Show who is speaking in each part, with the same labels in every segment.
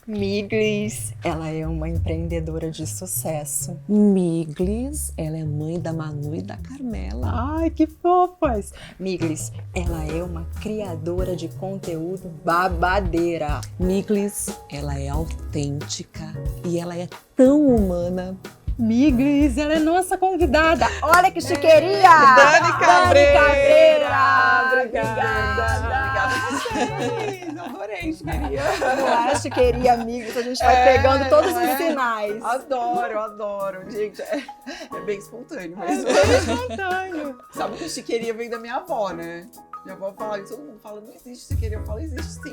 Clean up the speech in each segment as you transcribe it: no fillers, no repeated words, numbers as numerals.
Speaker 1: Miglis, ela é uma empreendedora de sucesso.
Speaker 2: Miglis, ela é mãe da Manu e da Carmela.
Speaker 1: Ai, que fofas! Miglis, ela é uma criadora de conteúdo babadeira.
Speaker 2: Miglis, ela é autêntica e ela é tão humana.
Speaker 1: Miglis, ela é nossa convidada. Olha que chiqueirinha!
Speaker 2: Dani Cabreira!
Speaker 1: Obrigada!
Speaker 3: Obrigada a vocês! Adorei, chiqueirinha!
Speaker 1: Não é chiqueirinha, Miglis, a gente vai pegando todos os sinais.
Speaker 3: Adoro! Gente, é bem espontâneo mesmo.
Speaker 1: Espontâneo.
Speaker 3: Sabe que chiqueirinha vem da minha avó, né? Minha avó fala isso, todo mundo fala, não existe chiqueirinha. Eu falo, existe sim.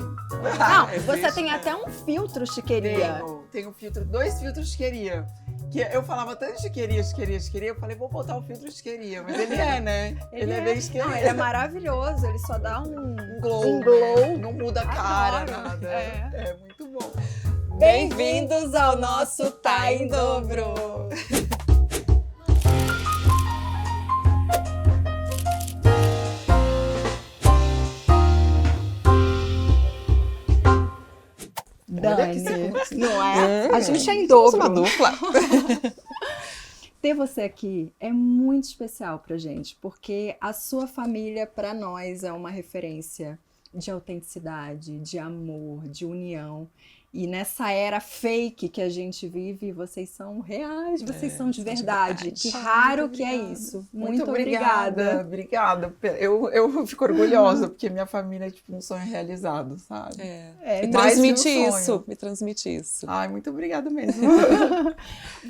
Speaker 1: Não,
Speaker 3: Existe,
Speaker 1: você tem
Speaker 3: né?
Speaker 1: até um filtro chiqueirinha.
Speaker 3: Tenho filtro, 2 filtros chiqueirinha. Que eu falava tanto chiqueirinha, eu falei, vou botar o filtro chiqueirinha. Mas ele é, né? Ele é bem chiqueirinha.
Speaker 1: Não, ele é maravilhoso, ele só dá um
Speaker 3: glow,
Speaker 1: um glow.
Speaker 3: né? Não muda a cara,
Speaker 1: Adoro.
Speaker 3: nada.
Speaker 1: É.
Speaker 3: É muito bom.
Speaker 1: Bem-vindos ao nosso Tá em Dobro.
Speaker 3: Olha que
Speaker 1: Dani,
Speaker 3: sequência.
Speaker 1: não é? A gente é em
Speaker 2: Somos
Speaker 1: dobro.
Speaker 2: uma dupla.
Speaker 1: Ter você aqui é muito especial pra gente, porque a sua família, pra nós, é uma referência de autenticidade, de amor, de união. E nessa era fake que a gente vive, vocês são reais, vocês são de
Speaker 2: são de
Speaker 1: verdade.
Speaker 2: verdade.
Speaker 1: Que raro
Speaker 3: Muito
Speaker 1: que é
Speaker 3: obrigada.
Speaker 1: isso.
Speaker 3: Muito
Speaker 1: obrigada.
Speaker 3: Obrigada. Eu fico orgulhosa, porque minha família é tipo um sonho realizado, sabe?
Speaker 1: É,
Speaker 2: Me
Speaker 3: mais que um
Speaker 2: transmite
Speaker 3: sonho.
Speaker 2: isso, me transmite isso.
Speaker 3: Ai, muito obrigada mesmo.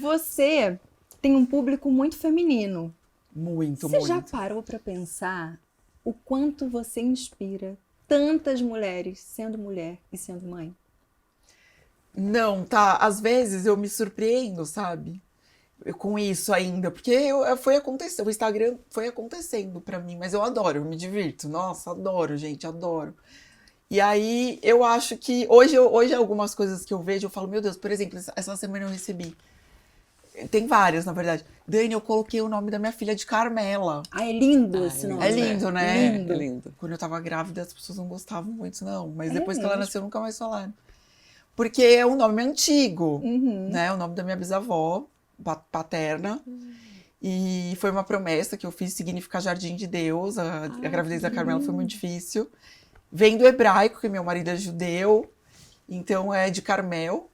Speaker 1: Você tem um público muito feminino.
Speaker 3: Muito,
Speaker 1: Você
Speaker 3: muito.
Speaker 1: já parou pra pensar o quanto você inspira tantas mulheres sendo mulher e sendo mãe?
Speaker 3: Não, tá. Às vezes eu me surpreendo, sabe? Com isso ainda, porque foi acontecendo, o Instagram foi acontecendo pra mim, mas eu adoro, eu me divirto. Nossa, adoro, gente, adoro. E aí eu acho que hoje algumas coisas que eu vejo, eu falo, meu Deus, por exemplo, essa semana eu recebi. Tem várias, na verdade. Dani, eu coloquei o nome da minha filha de Carmela.
Speaker 1: Ah, é lindo
Speaker 2: Ah,
Speaker 1: esse
Speaker 2: é
Speaker 1: nome.
Speaker 3: É lindo, né?
Speaker 1: Lindo.
Speaker 2: É lindo.
Speaker 3: Quando eu tava grávida, as pessoas não gostavam muito, não. Mas
Speaker 1: É
Speaker 3: depois que ela
Speaker 1: mesmo?
Speaker 3: nasceu, nunca mais falaram. Porque é um nome antigo,
Speaker 1: Uhum.
Speaker 3: né? O nome da minha bisavó paterna. E foi uma promessa que eu fiz, significa Jardim de Deus. A gravidez da Carmela foi muito difícil. Vem do hebraico, que meu marido é judeu. Então é de Carmel.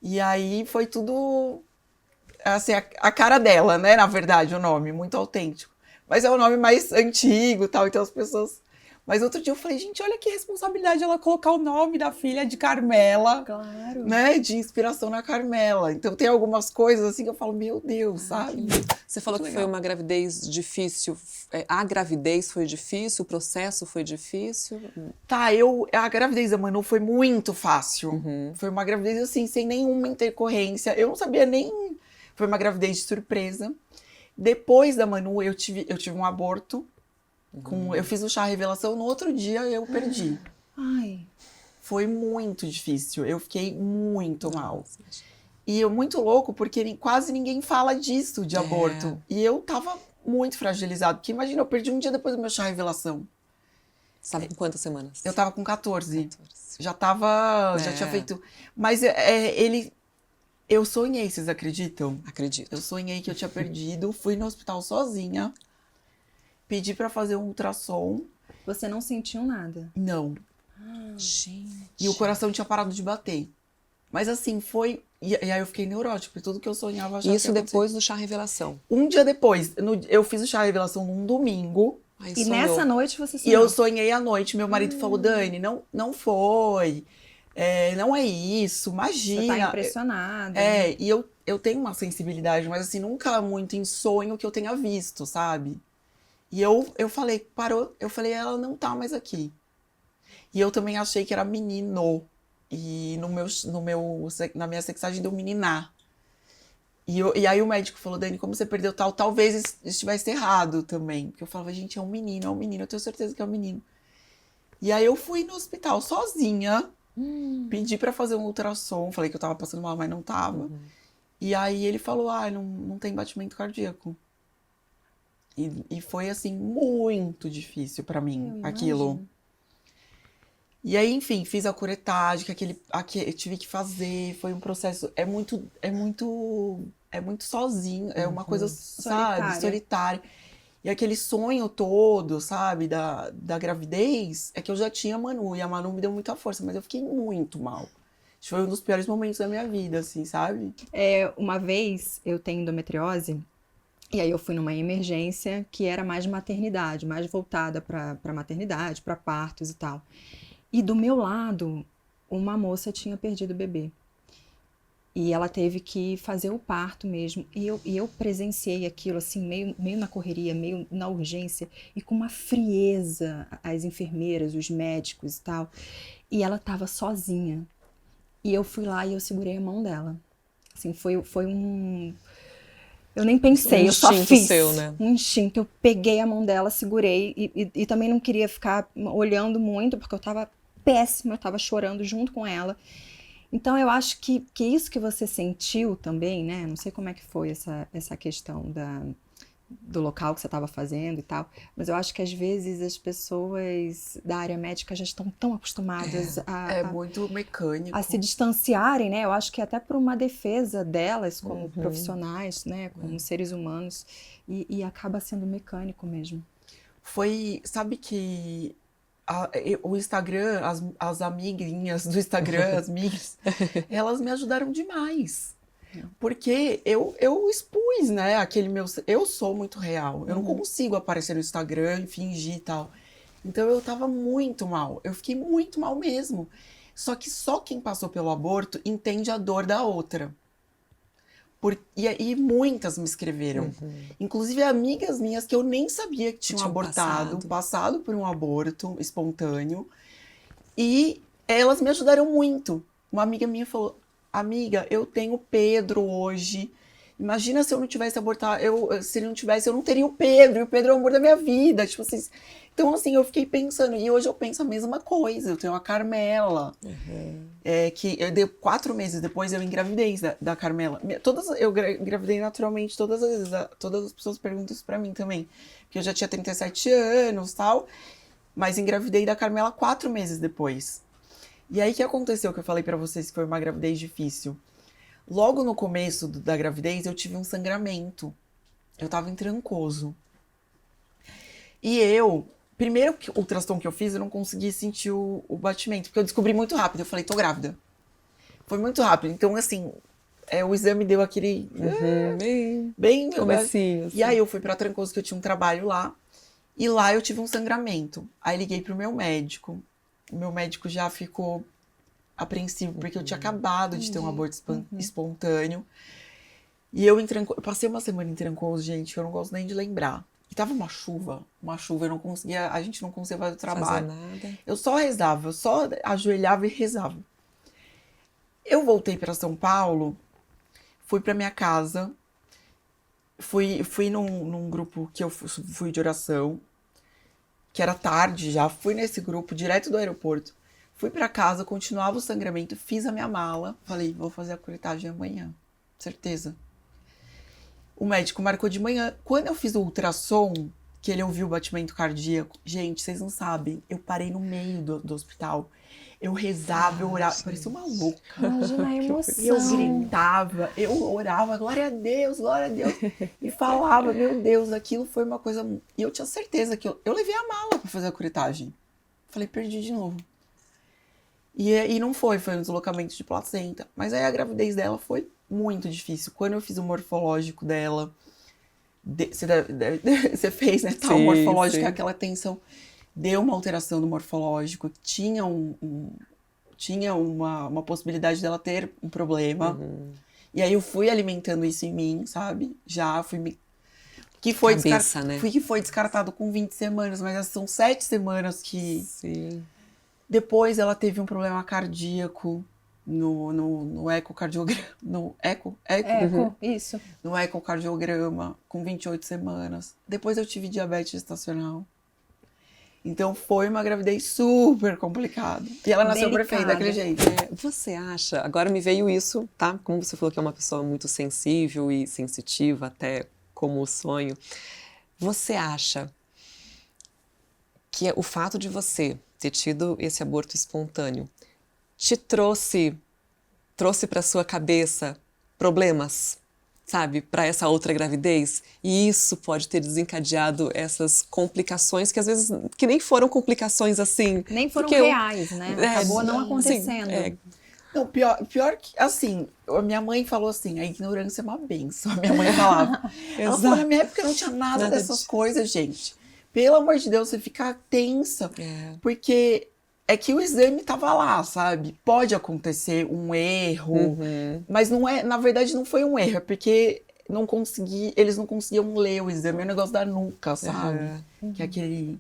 Speaker 3: E aí foi tudo... assim, a cara dela, né? Na verdade, o nome, muito autêntico. Mas é o nome mais antigo e tal, então as pessoas... Mas outro dia eu falei, gente, olha que responsabilidade ela colocar o nome da filha de Carmela,
Speaker 1: Claro.
Speaker 3: né? De inspiração na Carmela. Então tem algumas coisas assim que eu falo, meu Deus, sabe?
Speaker 2: Você falou
Speaker 3: Muito
Speaker 2: que foi
Speaker 3: legal.
Speaker 2: uma gravidez difícil. A gravidez foi difícil, o processo foi difícil.
Speaker 3: Tá, a gravidez da Manu foi muito fácil. Foi uma gravidez assim, sem nenhuma intercorrência. Eu não sabia nem... Foi uma gravidez de surpresa. Depois da Manu, eu tive um aborto. Eu fiz o chá revelação, no outro dia eu perdi.
Speaker 1: Ai,
Speaker 3: Foi muito difícil, eu fiquei muito mal. E eu muito louco, porque quase ninguém fala disso, de aborto. E eu tava muito fragilizado, porque imagina, eu perdi um dia depois do meu chá revelação.
Speaker 2: Você estava com quantas semanas?
Speaker 3: Eu tava com 14.
Speaker 2: 14.
Speaker 3: Já tinha feito... Mas eu sonhei, vocês acreditam?
Speaker 2: Acredito.
Speaker 3: Eu sonhei que eu tinha perdido, fui no hospital sozinha, pedi pra fazer um ultrassom.
Speaker 1: você não sentiu nada.
Speaker 3: Não.
Speaker 2: Gente.
Speaker 3: E o coração tinha parado de bater. Mas assim, foi... E aí eu fiquei neurótica, porque tudo que eu sonhava já
Speaker 2: Isso
Speaker 3: tinha
Speaker 2: depois do chá revelação.
Speaker 3: acontecido. Um dia depois, eu fiz o chá revelação num domingo.
Speaker 2: Aí
Speaker 1: E
Speaker 2: sonhou.
Speaker 1: nessa noite você
Speaker 3: E
Speaker 1: sonhou.
Speaker 3: eu sonhei à noite. Meu marido falou, Dani, não foi. Não é isso, imagina.
Speaker 1: Você tá impressionada.
Speaker 3: E eu tenho uma sensibilidade, mas assim, nunca muito em sonho que eu tenha visto, sabe? E eu falei, parou. Eu falei, ela não tá mais aqui. E eu também achei que era menino. E na minha sexagem deu meniná. E aí o médico falou, Dani, como você perdeu tal, talvez estivesse errado também. Porque eu falava, gente, é um menino, eu tenho certeza que é um menino. E aí eu fui no hospital sozinha, pedi pra fazer um ultrassom, falei que eu tava passando mal, mas não tava. E aí ele falou, não tem batimento cardíaco. E foi assim, muito difícil pra mim,
Speaker 1: Eu
Speaker 3: aquilo.
Speaker 1: imagino.
Speaker 3: E aí, enfim, fiz a curetagem, eu tive que fazer, foi um processo, é muito sozinho, é uma coisa, sabe,
Speaker 1: Solitária.
Speaker 3: solitária. E aquele sonho todo, sabe, da gravidez, é que eu já tinha a Manu, e a Manu me deu muita força, mas eu fiquei muito mal. Acho que foi um dos piores momentos da minha vida, assim, sabe?
Speaker 1: Uma vez eu tenho endometriose, e aí eu fui numa emergência que era mais de maternidade, mais voltada para maternidade, para partos e tal. E do meu lado, uma moça tinha perdido o bebê. E ela teve que fazer o parto mesmo. E eu presenciei aquilo assim, meio na correria, meio na urgência, e com uma frieza, as enfermeiras, os médicos e tal. E ela estava sozinha. E eu fui lá e eu segurei a mão dela. Assim, foi um. Eu nem pensei, eu só
Speaker 2: instinto
Speaker 1: fiz.
Speaker 2: seu, né?
Speaker 1: Um instinto. Eu peguei a mão dela, segurei e também não queria ficar olhando muito, porque eu tava péssima, eu tava chorando junto com ela. Então eu acho que isso que você sentiu também, né? Não sei como é que foi essa questão do local que você estava fazendo e tal, mas eu acho que às vezes as pessoas da área médica já estão tão acostumadas
Speaker 3: É muito
Speaker 1: a
Speaker 3: mecânico.
Speaker 1: se distanciarem, né? Eu acho que até por uma defesa delas como profissionais, né? Como seres humanos, e acaba sendo mecânico mesmo.
Speaker 3: Sabe que o Instagram, as amiguinhas do Instagram, as migas, elas me ajudaram demais. Porque eu expus, né, aquele meu. Eu sou muito real. Eu não consigo aparecer no Instagram e fingir e tal. Então eu tava muito mal. Eu fiquei muito mal mesmo. Só que só quem passou pelo aborto entende a dor da outra. E muitas me escreveram. Inclusive amigas minhas que eu nem sabia que tinham abortado, passado por um aborto espontâneo. E elas me ajudaram muito. Uma amiga minha falou: amiga, eu tenho Pedro hoje. Imagina se eu não tivesse abortado, se ele não tivesse, eu não teria o Pedro, e o Pedro é o amor da minha vida. Tipo assim. Então, assim, eu fiquei pensando, e hoje eu penso a mesma coisa. Eu tenho a Carmela, que eu dei 4 meses depois eu engravidei da Carmela. Eu engravidei naturalmente, todas as pessoas perguntam isso pra mim também. Porque eu já tinha 37 anos e tal, mas engravidei da Carmela 4 meses depois. E aí, o que aconteceu que eu falei pra vocês que foi uma gravidez difícil? Logo no começo da gravidez, eu tive um sangramento. Eu tava em Trancoso. E primeiro ultrassom que eu fiz, eu não consegui sentir o batimento, porque eu descobri muito rápido. Eu falei, tô grávida. Foi muito rápido. Então, assim, o exame deu aquele... bem...
Speaker 2: comecinho, assim.
Speaker 3: E aí eu fui pra Trancoso, que eu tinha um trabalho lá. E lá eu tive um sangramento. Aí liguei pro meu médico. O meu médico já ficou apreensivo, porque eu tinha acabado de ter um aborto espontâneo. E eu passei uma semana em Trancoso, gente, que eu não gosto nem de lembrar. E tava uma chuva, eu não conseguia, a gente não conseguia fazer o trabalho.
Speaker 2: Nada.
Speaker 3: Eu só rezava, eu só ajoelhava e rezava. Eu voltei para São Paulo, fui para minha casa, fui num grupo que eu fui de oração, que era tarde já, fui nesse grupo direto do aeroporto. Fui para casa, continuava o sangramento, fiz a minha mala, falei, vou fazer a curetagem amanhã, certeza. O médico marcou de manhã. Quando eu fiz o ultrassom, que ele ouviu o batimento cardíaco, gente, vocês não sabem, eu parei no meio do hospital. Eu rezava, eu orava, parecia uma louca.
Speaker 1: Imagina a emoção.
Speaker 3: E eu gritava, eu orava, glória a Deus, e falava, meu Deus, aquilo foi uma coisa... E eu tinha certeza que eu levei a mala pra fazer a curetagem. Falei, perdi de novo. E não foi um deslocamento de placenta. Mas aí a gravidez dela foi muito difícil. Quando eu fiz o morfológico dela, você fez, né? Tal morfológico, aquela tensão. Deu uma alteração do morfológico. Tinha uma possibilidade dela ter um problema. E aí eu fui alimentando isso em mim, sabe? Já fui me... Que foi descartado com 20 semanas, mas são 7 semanas que...
Speaker 2: Sim.
Speaker 3: Depois ela teve um problema cardíaco no ecocardiograma. No eco?
Speaker 1: Isso.
Speaker 3: No ecocardiograma, com 28 semanas. Depois eu tive diabetes gestacional. Então foi uma gravidez super complicada. E ela nasceu perfeita daquele jeito.
Speaker 2: Você acha, agora me veio isso, tá? Como você falou que é uma pessoa muito sensível e sensitiva, até como o sonho. Você acha que o fato de você ter tido esse aborto espontâneo, te trouxe para sua cabeça problemas, sabe, para essa outra gravidez? E isso pode ter desencadeado essas complicações que às vezes que nem foram complicações assim.
Speaker 1: Nem foram
Speaker 2: porque
Speaker 1: reais, né? Acabou não
Speaker 2: assim,
Speaker 1: acontecendo.
Speaker 3: Não, pior que, assim, a minha mãe falou assim, a ignorância é uma benção, a minha mãe falava. Ela falou, na minha época não tinha nada dessas coisas, gente. Pelo amor de Deus, você fica tensa, porque é que o exame tava lá, sabe? Pode acontecer um erro, mas não é, na verdade não foi um erro, é porque eles não conseguiam ler o exame, é o negócio da nuca, sabe? Que é aquele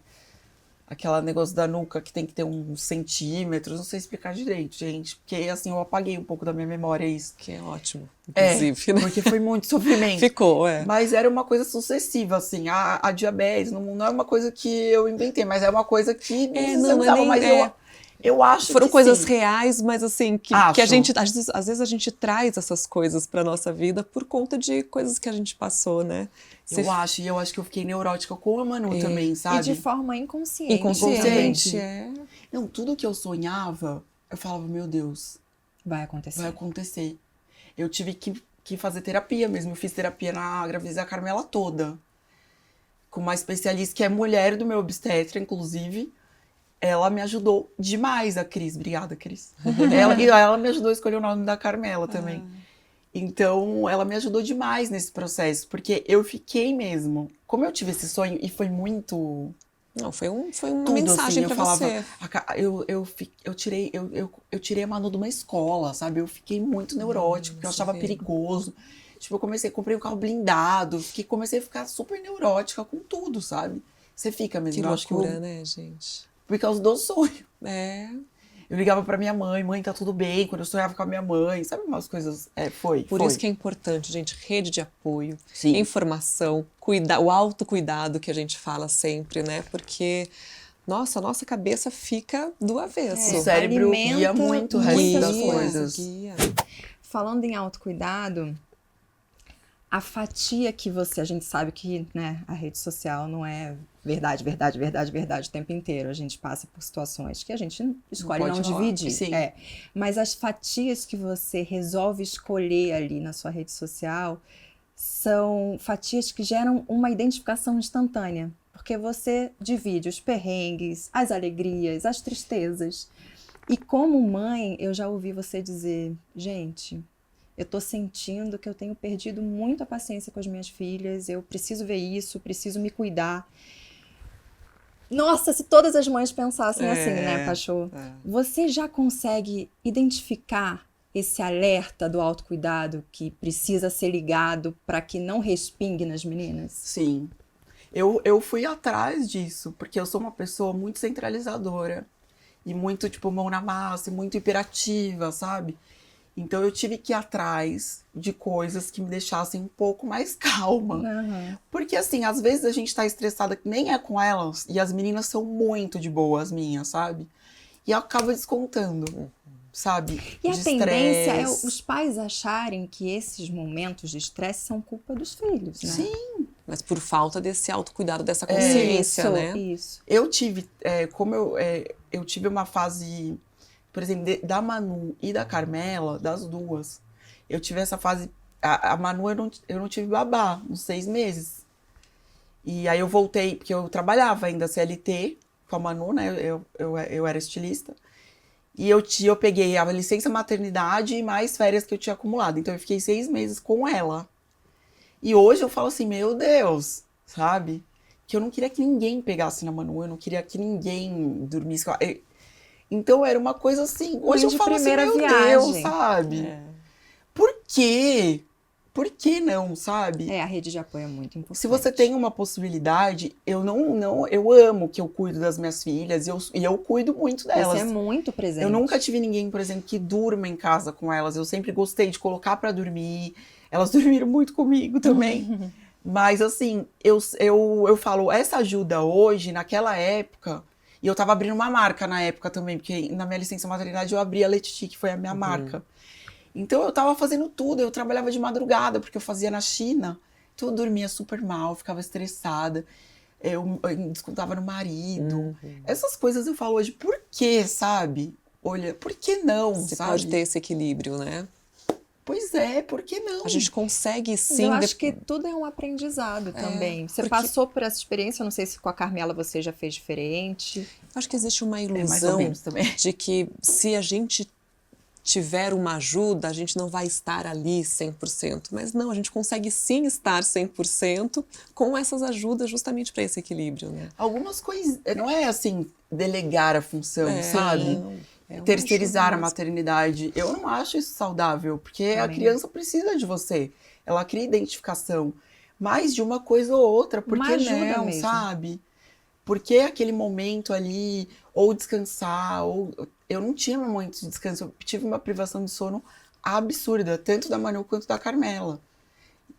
Speaker 3: negócio da nuca que tem que ter uns centímetros, não sei explicar direito, gente, porque assim, eu apaguei um pouco da minha memória isso.
Speaker 2: Que é ótimo, inclusive, né?
Speaker 3: Porque foi muito sofrimento.
Speaker 2: Ficou,
Speaker 3: Mas era uma coisa sucessiva, assim, a diabetes não é uma coisa que eu inventei, mas é uma coisa que eu acho
Speaker 2: foram
Speaker 3: que
Speaker 2: coisas
Speaker 3: sim.
Speaker 2: reais, mas assim, que a gente, às vezes a gente traz essas coisas pra nossa vida por conta de coisas que a gente passou, né?
Speaker 3: Eu acho que eu fiquei neurótica com a Manu também, sabe?
Speaker 1: E de forma inconsciente.
Speaker 3: Inconsciente. Não, tudo que eu sonhava, eu falava, meu Deus,
Speaker 1: vai acontecer.
Speaker 3: Eu tive que fazer terapia mesmo, eu fiz terapia na gravidez da Carmela toda. Com uma especialista que é mulher do meu obstetra, inclusive. Ela me ajudou demais, a Cris. Obrigada, Cris. Ela me ajudou a escolher o nome da Carmela também. Então, ela me ajudou demais nesse processo, porque eu fiquei mesmo. Como eu tive esse sonho e foi muito...
Speaker 2: Não, foi uma
Speaker 3: tudo,
Speaker 2: mensagem
Speaker 3: assim,
Speaker 2: pra você.
Speaker 3: Eu tirei a Manu de uma escola, sabe? Eu fiquei muito neurótica, porque eu achava perigoso. Tipo, comprei um carro blindado, comecei a ficar super neurótica com tudo, sabe? Você fica mesmo.
Speaker 2: Que loucura, né, gente?
Speaker 3: Por causa do sonho.
Speaker 2: Eu
Speaker 3: ligava pra minha mãe, tá tudo bem, quando eu sonhava com a minha mãe, sabe umas coisas,
Speaker 2: Por isso que é importante, gente, rede de apoio,
Speaker 3: Sim.
Speaker 2: Informação, o autocuidado que a gente fala sempre, né, porque, nossa, a nossa cabeça fica do avesso.
Speaker 3: O cérebro guia muito o resto das coisas.
Speaker 1: Falando em autocuidado, a fatia que a gente sabe que, né, a rede social não é verdade o tempo inteiro. A gente passa por situações que a gente escolhe não dividir.
Speaker 3: Sim.
Speaker 1: Mas as fatias que você resolve escolher ali na sua rede social são fatias que geram uma identificação instantânea. Porque você divide os perrengues, as alegrias, as tristezas. E como mãe, eu já ouvi você dizer, gente... eu tô sentindo que eu tenho perdido muito a paciência com as minhas filhas, eu preciso ver isso, preciso me cuidar. Nossa, se todas as mães pensassem assim, né, Pachô? Você já consegue identificar esse alerta do autocuidado que precisa ser ligado para que não respingue nas meninas?
Speaker 3: Sim. Eu fui atrás disso, porque eu sou uma pessoa muito centralizadora. E muito, tipo, mão na massa, e muito hiperativa, sabe? Então eu tive que ir atrás de coisas que me deixassem um pouco mais calma. Porque assim, às vezes a gente tá estressada que nem é com elas, e as meninas são muito de boa, as minhas, sabe? E eu acabo descontando, sabe?
Speaker 1: E a tendência é os pais acharem que esses momentos de estresse são culpa dos filhos, né?
Speaker 3: Sim.
Speaker 2: Mas por falta desse autocuidado, dessa consciência, né?
Speaker 1: Isso.
Speaker 3: Eu tive, eu tive uma fase... Por exemplo, da Manu e da Carmela, das duas, eu tive essa fase... A Manu, eu não tive babá, uns 6 meses. E aí eu voltei, porque eu trabalhava ainda CLT com a Manu, né? Eu era estilista. E eu peguei a licença maternidade e mais férias que eu tinha acumulado. Então eu fiquei 6 meses com ela. E hoje eu falo assim, meu Deus, sabe? Que eu não queria que ninguém pegasse na Manu, eu não queria que ninguém dormisse com ela. Então era uma coisa assim, hoje eu falo assim, meu Deus, sabe? Por quê? Por que não, sabe?
Speaker 1: A rede de apoio é muito importante.
Speaker 3: Se você tem uma possibilidade, eu amo que eu cuido das minhas filhas e eu cuido muito delas.
Speaker 1: Você é muito presente.
Speaker 3: Eu nunca tive ninguém, por exemplo, que durma em casa com elas. Eu sempre gostei de colocar pra dormir. Elas dormiram muito comigo também. Mas assim, eu falo, essa ajuda hoje, naquela época... E eu tava abrindo uma marca na época também, porque na minha licença maternidade eu abri a Letiti, que foi a minha marca. Então eu tava fazendo tudo, eu trabalhava de madrugada, porque eu fazia na China. Então eu dormia super mal, ficava estressada. eu descontava no marido. Essas coisas eu falo hoje, por quê, sabe? Olha, por que não,
Speaker 2: Você
Speaker 3: sabe?
Speaker 2: pode ter esse equilíbrio, né?
Speaker 3: Pois é, por que não?
Speaker 2: A gente consegue
Speaker 1: Mas
Speaker 2: sim.
Speaker 1: eu acho que tudo é um aprendizado também. Você
Speaker 2: porque-
Speaker 1: passou por essa experiência, eu não sei se com a Carmela você já fez diferente.
Speaker 2: Acho que existe uma
Speaker 3: mais ou
Speaker 2: ilusão
Speaker 3: menos também.
Speaker 2: de que se a gente tiver uma ajuda, a gente não vai estar ali 100%. Mas não, a gente consegue sim estar 100% com essas ajudas justamente para esse equilíbrio, né?
Speaker 3: Algumas coisas, não é assim, delegar a função,
Speaker 2: É,
Speaker 3: sabe?
Speaker 2: não, é uma
Speaker 3: Terceirizar
Speaker 2: ajuda
Speaker 3: a
Speaker 2: mesmo.
Speaker 3: maternidade. Eu não acho isso saudável, porque a
Speaker 1: Também.
Speaker 3: criança precisa de você. Ela cria identificação. Mais de uma coisa ou outra, por
Speaker 1: Uma
Speaker 3: que
Speaker 1: ajuda
Speaker 3: não,
Speaker 1: mesmo.
Speaker 3: sabe? Porque aquele momento ali, ou descansar, ou... Eu não tinha momento de descanso, eu tive uma privação de sono absurda, tanto da Manu quanto da Carmela.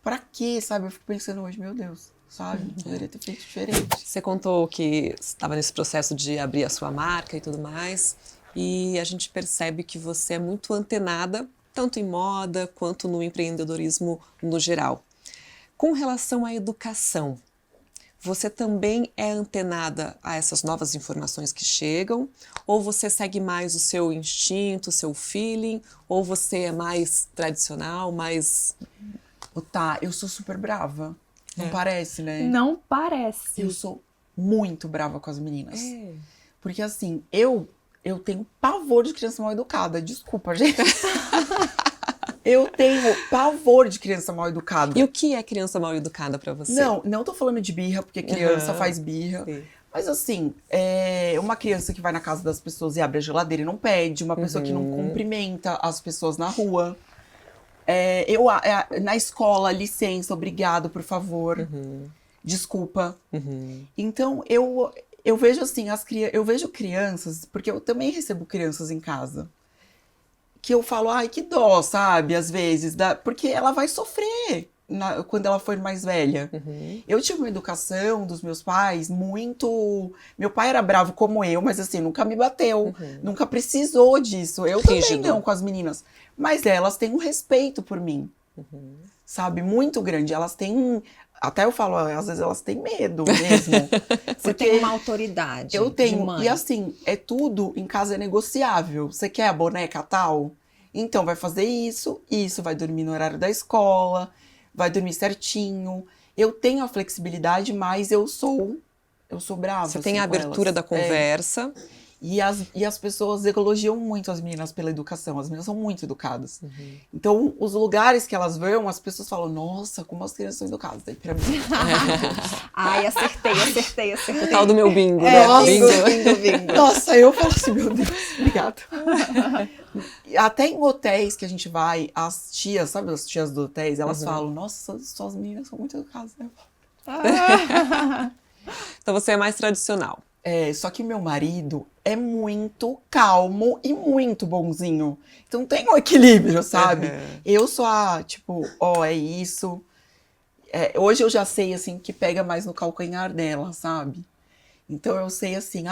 Speaker 3: Pra quê, sabe? Eu fico pensando hoje, meu Deus, sabe? Poderia ter feito diferente.
Speaker 2: Você contou que estava nesse processo de abrir a sua marca e tudo mais, e a gente percebe que você é muito antenada, tanto em moda quanto no empreendedorismo no geral. Com relação à educação, você também é antenada a essas novas informações que chegam? Ou você segue mais o seu instinto, o seu feeling? Ou você é mais tradicional, mais...
Speaker 3: Tá, eu sou super brava. Não parece, né?
Speaker 1: Não parece.
Speaker 3: Eu sou muito brava com as meninas.
Speaker 2: É.
Speaker 3: Porque assim, eu tenho pavor de criança mal educada. Desculpa, gente. Eu tenho pavor de criança mal educada.
Speaker 2: E o que é criança mal educada para você?
Speaker 3: Não tô falando de birra, porque criança
Speaker 2: Aham.
Speaker 3: faz birra.
Speaker 2: Sim.
Speaker 3: Mas assim, uma criança que vai na casa das pessoas e abre a geladeira e não pede, uma pessoa que não cumprimenta as pessoas na rua. Na escola, licença, obrigado, por favor. Desculpa. Então, eu vejo assim, eu vejo crianças, porque eu também recebo crianças em casa, que eu falo, ai, que dó, sabe, às vezes, porque ela vai sofrer quando ela for mais velha. Eu tive uma educação dos meus pais muito... Meu pai era bravo como eu, mas assim, nunca me bateu, nunca precisou disso. Eu também
Speaker 2: Rígido.
Speaker 3: não, com as meninas. Mas elas têm um respeito por mim, sabe, muito grande. Elas têm... Até eu falo, às vezes elas têm medo mesmo.
Speaker 1: Você tem uma autoridade
Speaker 3: Eu
Speaker 1: de
Speaker 3: tenho.
Speaker 1: mãe.
Speaker 3: E assim, tudo em casa é negociável. Você quer a boneca tal? Então vai fazer isso, vai dormir no horário da escola, vai dormir certinho. Eu tenho a flexibilidade, mas eu sou brava.
Speaker 2: Você tem
Speaker 3: assim,
Speaker 2: a
Speaker 3: com
Speaker 2: abertura
Speaker 3: elas.
Speaker 2: da conversa.
Speaker 3: E as pessoas elogiam muito as meninas pela educação. As meninas são muito educadas. Então, os lugares que elas vão, as pessoas falam, nossa, como as crianças são educadas. Daí, pra mim,
Speaker 1: Ai, acertei.
Speaker 2: O tal do meu bingo,
Speaker 3: É,
Speaker 2: né?
Speaker 3: nossa.
Speaker 1: Bingo.
Speaker 3: nossa, eu falo assim, meu Deus, obrigada. Até em hotéis que a gente vai, as tias, sabe as tias dos hotéis, elas falam, nossa, suas meninas são muito educadas, né?
Speaker 2: Então você é mais tradicional.
Speaker 3: Só que meu marido é muito calmo e muito bonzinho. Então tem um equilíbrio, sabe? Eu sou tipo, é isso. Hoje eu já sei, assim, que pega mais no calcanhar dela, sabe? Então eu sei, assim,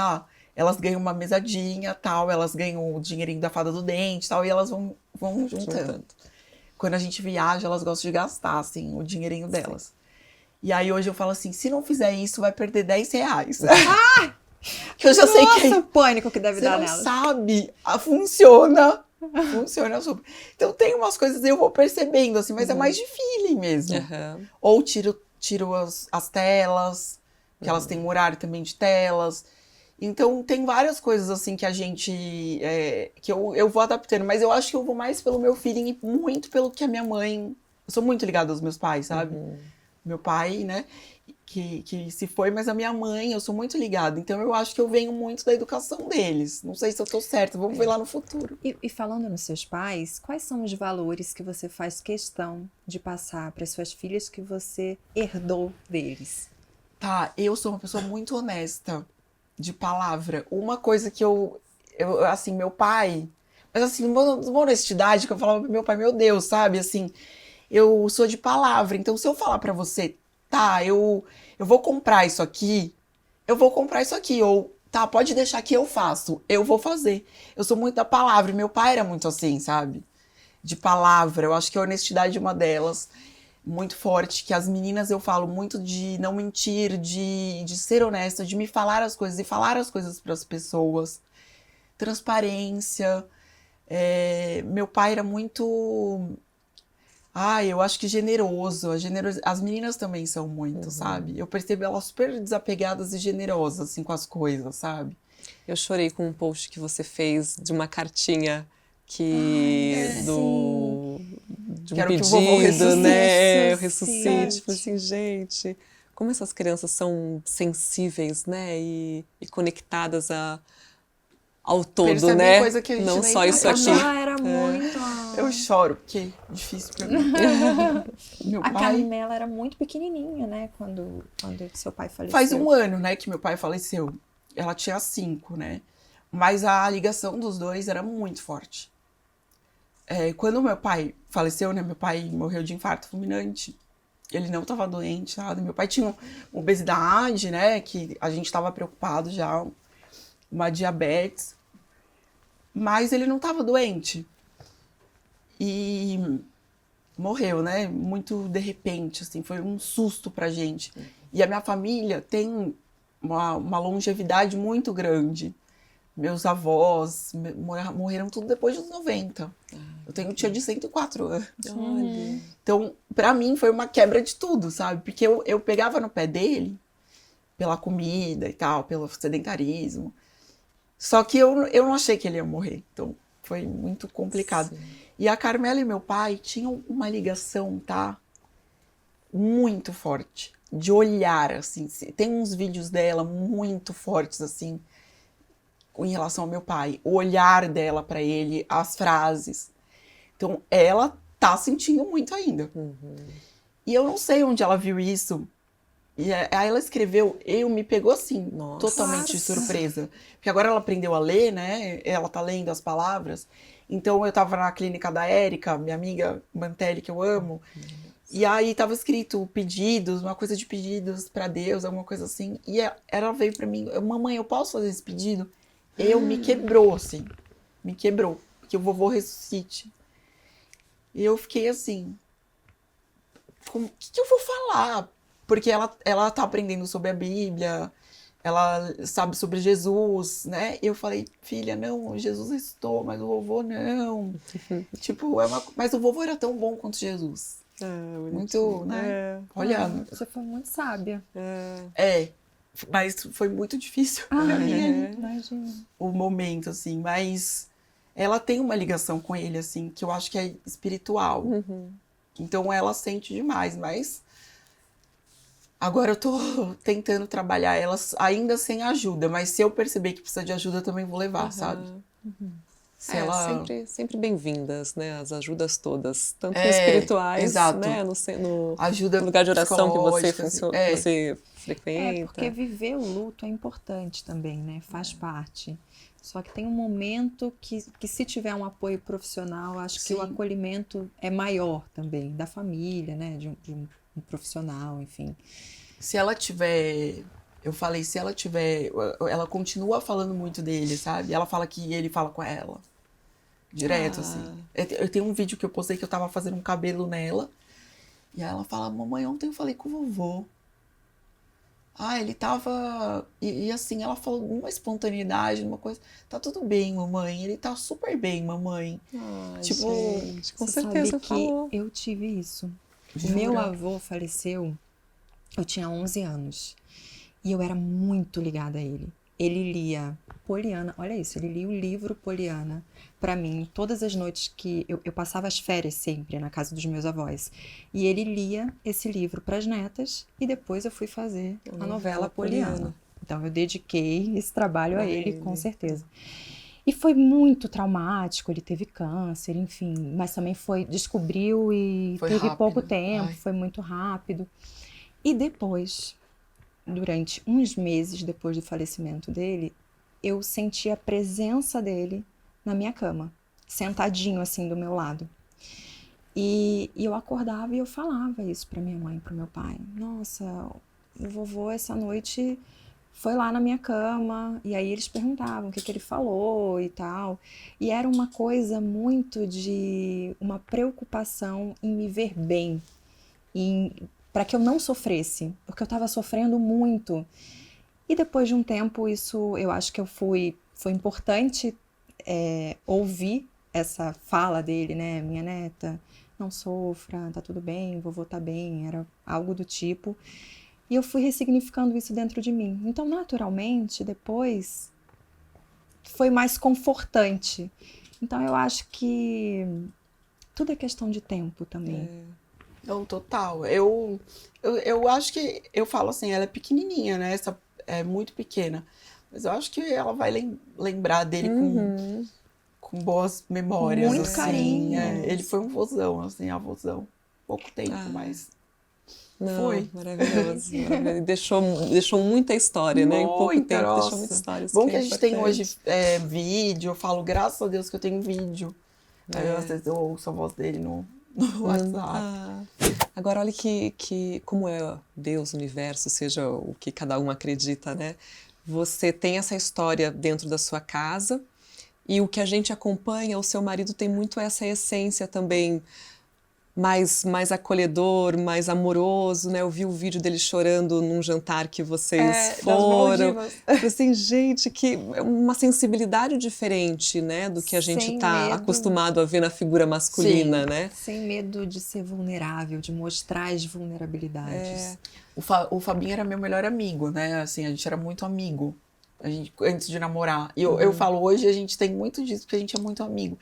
Speaker 3: elas ganham uma mesadinha, tal, elas ganham o dinheirinho da fada do dente, tal, e elas vão juntando. Quando a gente viaja, elas gostam de gastar, assim, o dinheirinho delas. E aí hoje eu falo assim, se não fizer isso, vai perder R$10. Que eu já sei que
Speaker 1: Nossa, o pânico que deve
Speaker 3: você
Speaker 1: dar
Speaker 3: não
Speaker 1: nela.
Speaker 3: sabe, funciona super. Então tem umas coisas que eu vou percebendo, assim, mas é mais de feeling mesmo. Ou tiro as telas, que elas têm um horário também de telas. Então tem várias coisas assim que a gente, que eu vou adaptando, mas eu acho que eu vou mais pelo meu feeling e muito pelo que a minha mãe... Eu sou muito ligada aos meus pais, sabe? Meu pai, né, que se foi, mas a minha mãe, eu sou muito ligada. Então eu acho que eu venho muito da educação deles. Não sei se eu tô certa, vamos ver lá no futuro.
Speaker 1: E falando nos seus pais, quais são os valores que você faz questão de passar para suas filhas que você herdou deles?
Speaker 3: Tá, eu sou uma pessoa muito honesta de palavra. Uma coisa que eu assim, meu pai... Mas assim, uma honestidade que eu falava pro meu pai, meu Deus, sabe? Assim, eu sou de palavra. Então, se eu falar pra você, tá, eu vou comprar isso aqui, eu vou comprar isso aqui. Ou, tá, pode deixar que eu faço, eu vou fazer. Eu sou muito da palavra. Meu pai era muito assim, sabe? De palavra. Eu acho que a honestidade é uma delas. muito forte, que as meninas eu falo muito de não mentir, de ser honesta, de me falar as coisas e falar as coisas para as pessoas. Transparência. Meu pai era muito... eu acho que generoso. As meninas também são muito, sabe? Eu percebo elas super desapegadas e generosas, assim, com as coisas, sabe?
Speaker 2: Eu chorei com um post que você fez de uma cartinha de um
Speaker 3: Quero que o vovô
Speaker 2: pedido, né? Eu
Speaker 1: ressuscite.
Speaker 2: ressuscite. Falei assim, gente, como essas crianças são sensíveis, né? E conectadas ao todo,
Speaker 3: Percebem
Speaker 2: né?
Speaker 3: coisa que a gente
Speaker 2: Não
Speaker 3: nem
Speaker 2: só
Speaker 3: tá
Speaker 2: isso
Speaker 1: A
Speaker 2: aqui.
Speaker 1: Camila era muito...
Speaker 3: Eu choro, porque é difícil pra mim. Meu
Speaker 1: A
Speaker 3: pai...
Speaker 1: Camila era muito pequenininha, né? Quando seu pai faleceu.
Speaker 3: Faz um ano, né, que meu pai faleceu. Ela tinha 5, né? Mas a ligação dos dois era muito forte. Quando meu pai faleceu, né? Meu pai morreu de infarto fulminante. Ele não estava doente, nada. Meu pai tinha obesidade, né? Que a gente estava preocupado já. Uma diabetes. Mas ele não estava doente. E morreu, né? Muito de repente, assim. Foi um susto pra gente. E a minha família tem uma longevidade muito grande. Meus avós morreram tudo depois dos 90. Eu tenho tia de 104 anos.
Speaker 2: Olha.
Speaker 3: Então, pra mim, foi uma quebra de tudo, sabe? Porque eu pegava no pé dele, pela comida e tal, pelo sedentarismo. Só que eu não achei que ele ia morrer. Então, foi muito complicado.
Speaker 2: Sim.
Speaker 3: E a Carmela e meu pai tinham uma ligação, tá? Muito forte. De olhar, assim. Tem uns vídeos dela muito fortes, assim, em relação ao meu pai. O olhar dela pra ele, as frases. Então, ela tá sentindo muito ainda. E eu não sei onde ela viu isso. E aí ela escreveu, me pegou assim,
Speaker 2: Nossa.
Speaker 3: totalmente de surpresa. Porque agora ela aprendeu a ler, né? Ela tá lendo as palavras. Então eu tava na clínica da Érica, minha amiga Mantelli, que eu amo. E aí tava escrito pedidos, uma coisa de pedidos pra Deus, alguma coisa assim. E ela veio pra mim, mamãe, eu posso fazer esse pedido? Me quebrou, assim. Me quebrou. Que o vovô ressuscite. E eu fiquei assim, o que eu vou falar? Porque ela tá aprendendo sobre a Bíblia, ela sabe sobre Jesus, né? E eu falei, filha, não, Jesus ressuscitou, mas o vovô não. Tipo, mas o vovô era tão bom quanto Jesus. Muito, né? Olha,
Speaker 1: Você foi muito sábia.
Speaker 3: mas foi muito difícil pra mim o momento, assim. Mas ela tem uma ligação com ele, assim, que eu acho que é espiritual. Então ela sente demais, mas agora eu tô tentando trabalhar elas ainda sem ajuda, mas se eu perceber que precisa de ajuda, eu também vou levar, sabe? Se ela...
Speaker 2: sempre bem-vindas, né? As ajudas todas, tanto espirituais,
Speaker 3: exato.
Speaker 2: né? No
Speaker 3: Ajuda
Speaker 2: lugar de oração que você,
Speaker 3: psicológica,
Speaker 2: que você frequenta.
Speaker 1: Porque viver o luto é importante também, né? Faz parte. Só que tem um momento que se tiver um apoio profissional, acho que o acolhimento é maior também, da família, né? De um profissional, enfim.
Speaker 3: Se ela tiver... Eu falei, se ela tiver... Ela continua falando muito dele, sabe? Ela fala que ele fala com ela. Direto, assim. Eu tenho um vídeo que eu postei que eu tava fazendo um cabelo nela. E aí ela fala, mamãe, ontem eu falei com o vovô. Ele tava... E assim, ela falou uma espontaneidade, uma coisa... Tá tudo bem, mamãe. Ele tá super bem, mamãe. Tipo...
Speaker 2: Gente, com
Speaker 1: Você
Speaker 2: certeza
Speaker 1: sabe que
Speaker 2: falou.
Speaker 1: eu tive isso.
Speaker 3: Jura?
Speaker 1: Meu avô faleceu, eu tinha 11 anos. E eu era muito ligada a ele. Ele lia Poliana, olha isso, ele lia o livro Poliana pra mim todas as noites que eu passava as férias sempre na casa dos meus avós. E ele lia esse livro pras netas e depois eu fui fazer a novela Poliana. Então eu dediquei esse trabalho a ele, com certeza. E foi muito traumático, ele teve câncer, enfim, mas também descobriu e
Speaker 3: Foi
Speaker 1: teve
Speaker 3: rápido.
Speaker 1: pouco tempo, foi muito rápido. E depois, durante uns meses depois do falecimento dele, eu senti a presença dele na minha cama, sentadinho assim do meu lado. E eu acordava e eu falava isso pra minha mãe, pro meu pai. Nossa, o vovô essa noite foi lá na minha cama, e aí eles perguntavam o que ele falou e tal. E era uma coisa muito de uma preocupação em me ver bem. para que eu não sofresse, porque eu estava sofrendo muito. E depois de um tempo, isso eu acho que foi importante ouvir essa fala dele, né? Minha neta, não sofra, tá tudo bem, vovô tá bem, era algo do tipo. E eu fui ressignificando isso dentro de mim. Então, naturalmente, depois foi mais confortante. Então, eu acho que tudo é questão de tempo também.
Speaker 3: Não, total. Eu acho que, eu falo assim, ela é pequenininha, né? Essa é muito pequena. Mas eu acho que ela vai lembrar dele com boas memórias,
Speaker 1: Muito
Speaker 3: assim.
Speaker 1: carinho.
Speaker 3: Ele foi um vozão, assim, avôzão. Pouco tempo, mas
Speaker 2: Não,
Speaker 3: foi.
Speaker 2: maravilhoso. Deixou muita história, né? Em pouco
Speaker 3: Muita,
Speaker 2: tempo deixou
Speaker 3: nossa.
Speaker 2: muita história.
Speaker 3: Bom que a gente tem hoje vídeo, eu falo, graças a Deus que eu tenho vídeo. Aí às vezes eu ouço a voz dele no WhatsApp.
Speaker 2: Agora, olha que como é Deus, o universo, seja o que cada um acredita, né? Você tem essa história dentro da sua casa e o que a gente acompanha, o seu marido tem muito essa essência também mais acolhedor, mais amoroso, né? Eu vi o vídeo dele chorando num jantar que vocês foram.
Speaker 3: Das
Speaker 2: Falei assim, gente, que é uma sensibilidade diferente, né? Do que a gente
Speaker 1: Sem
Speaker 2: está
Speaker 1: medo.
Speaker 2: acostumado a ver na figura masculina,
Speaker 3: Sim.
Speaker 2: né?
Speaker 1: Sem medo de ser vulnerável, de mostrar as vulnerabilidades.
Speaker 3: O Fabinho era meu melhor amigo, né? Assim, a gente era muito amigo. Antes de namorar. E eu falo, hoje a gente tem muito disso, porque a gente é muito amigo.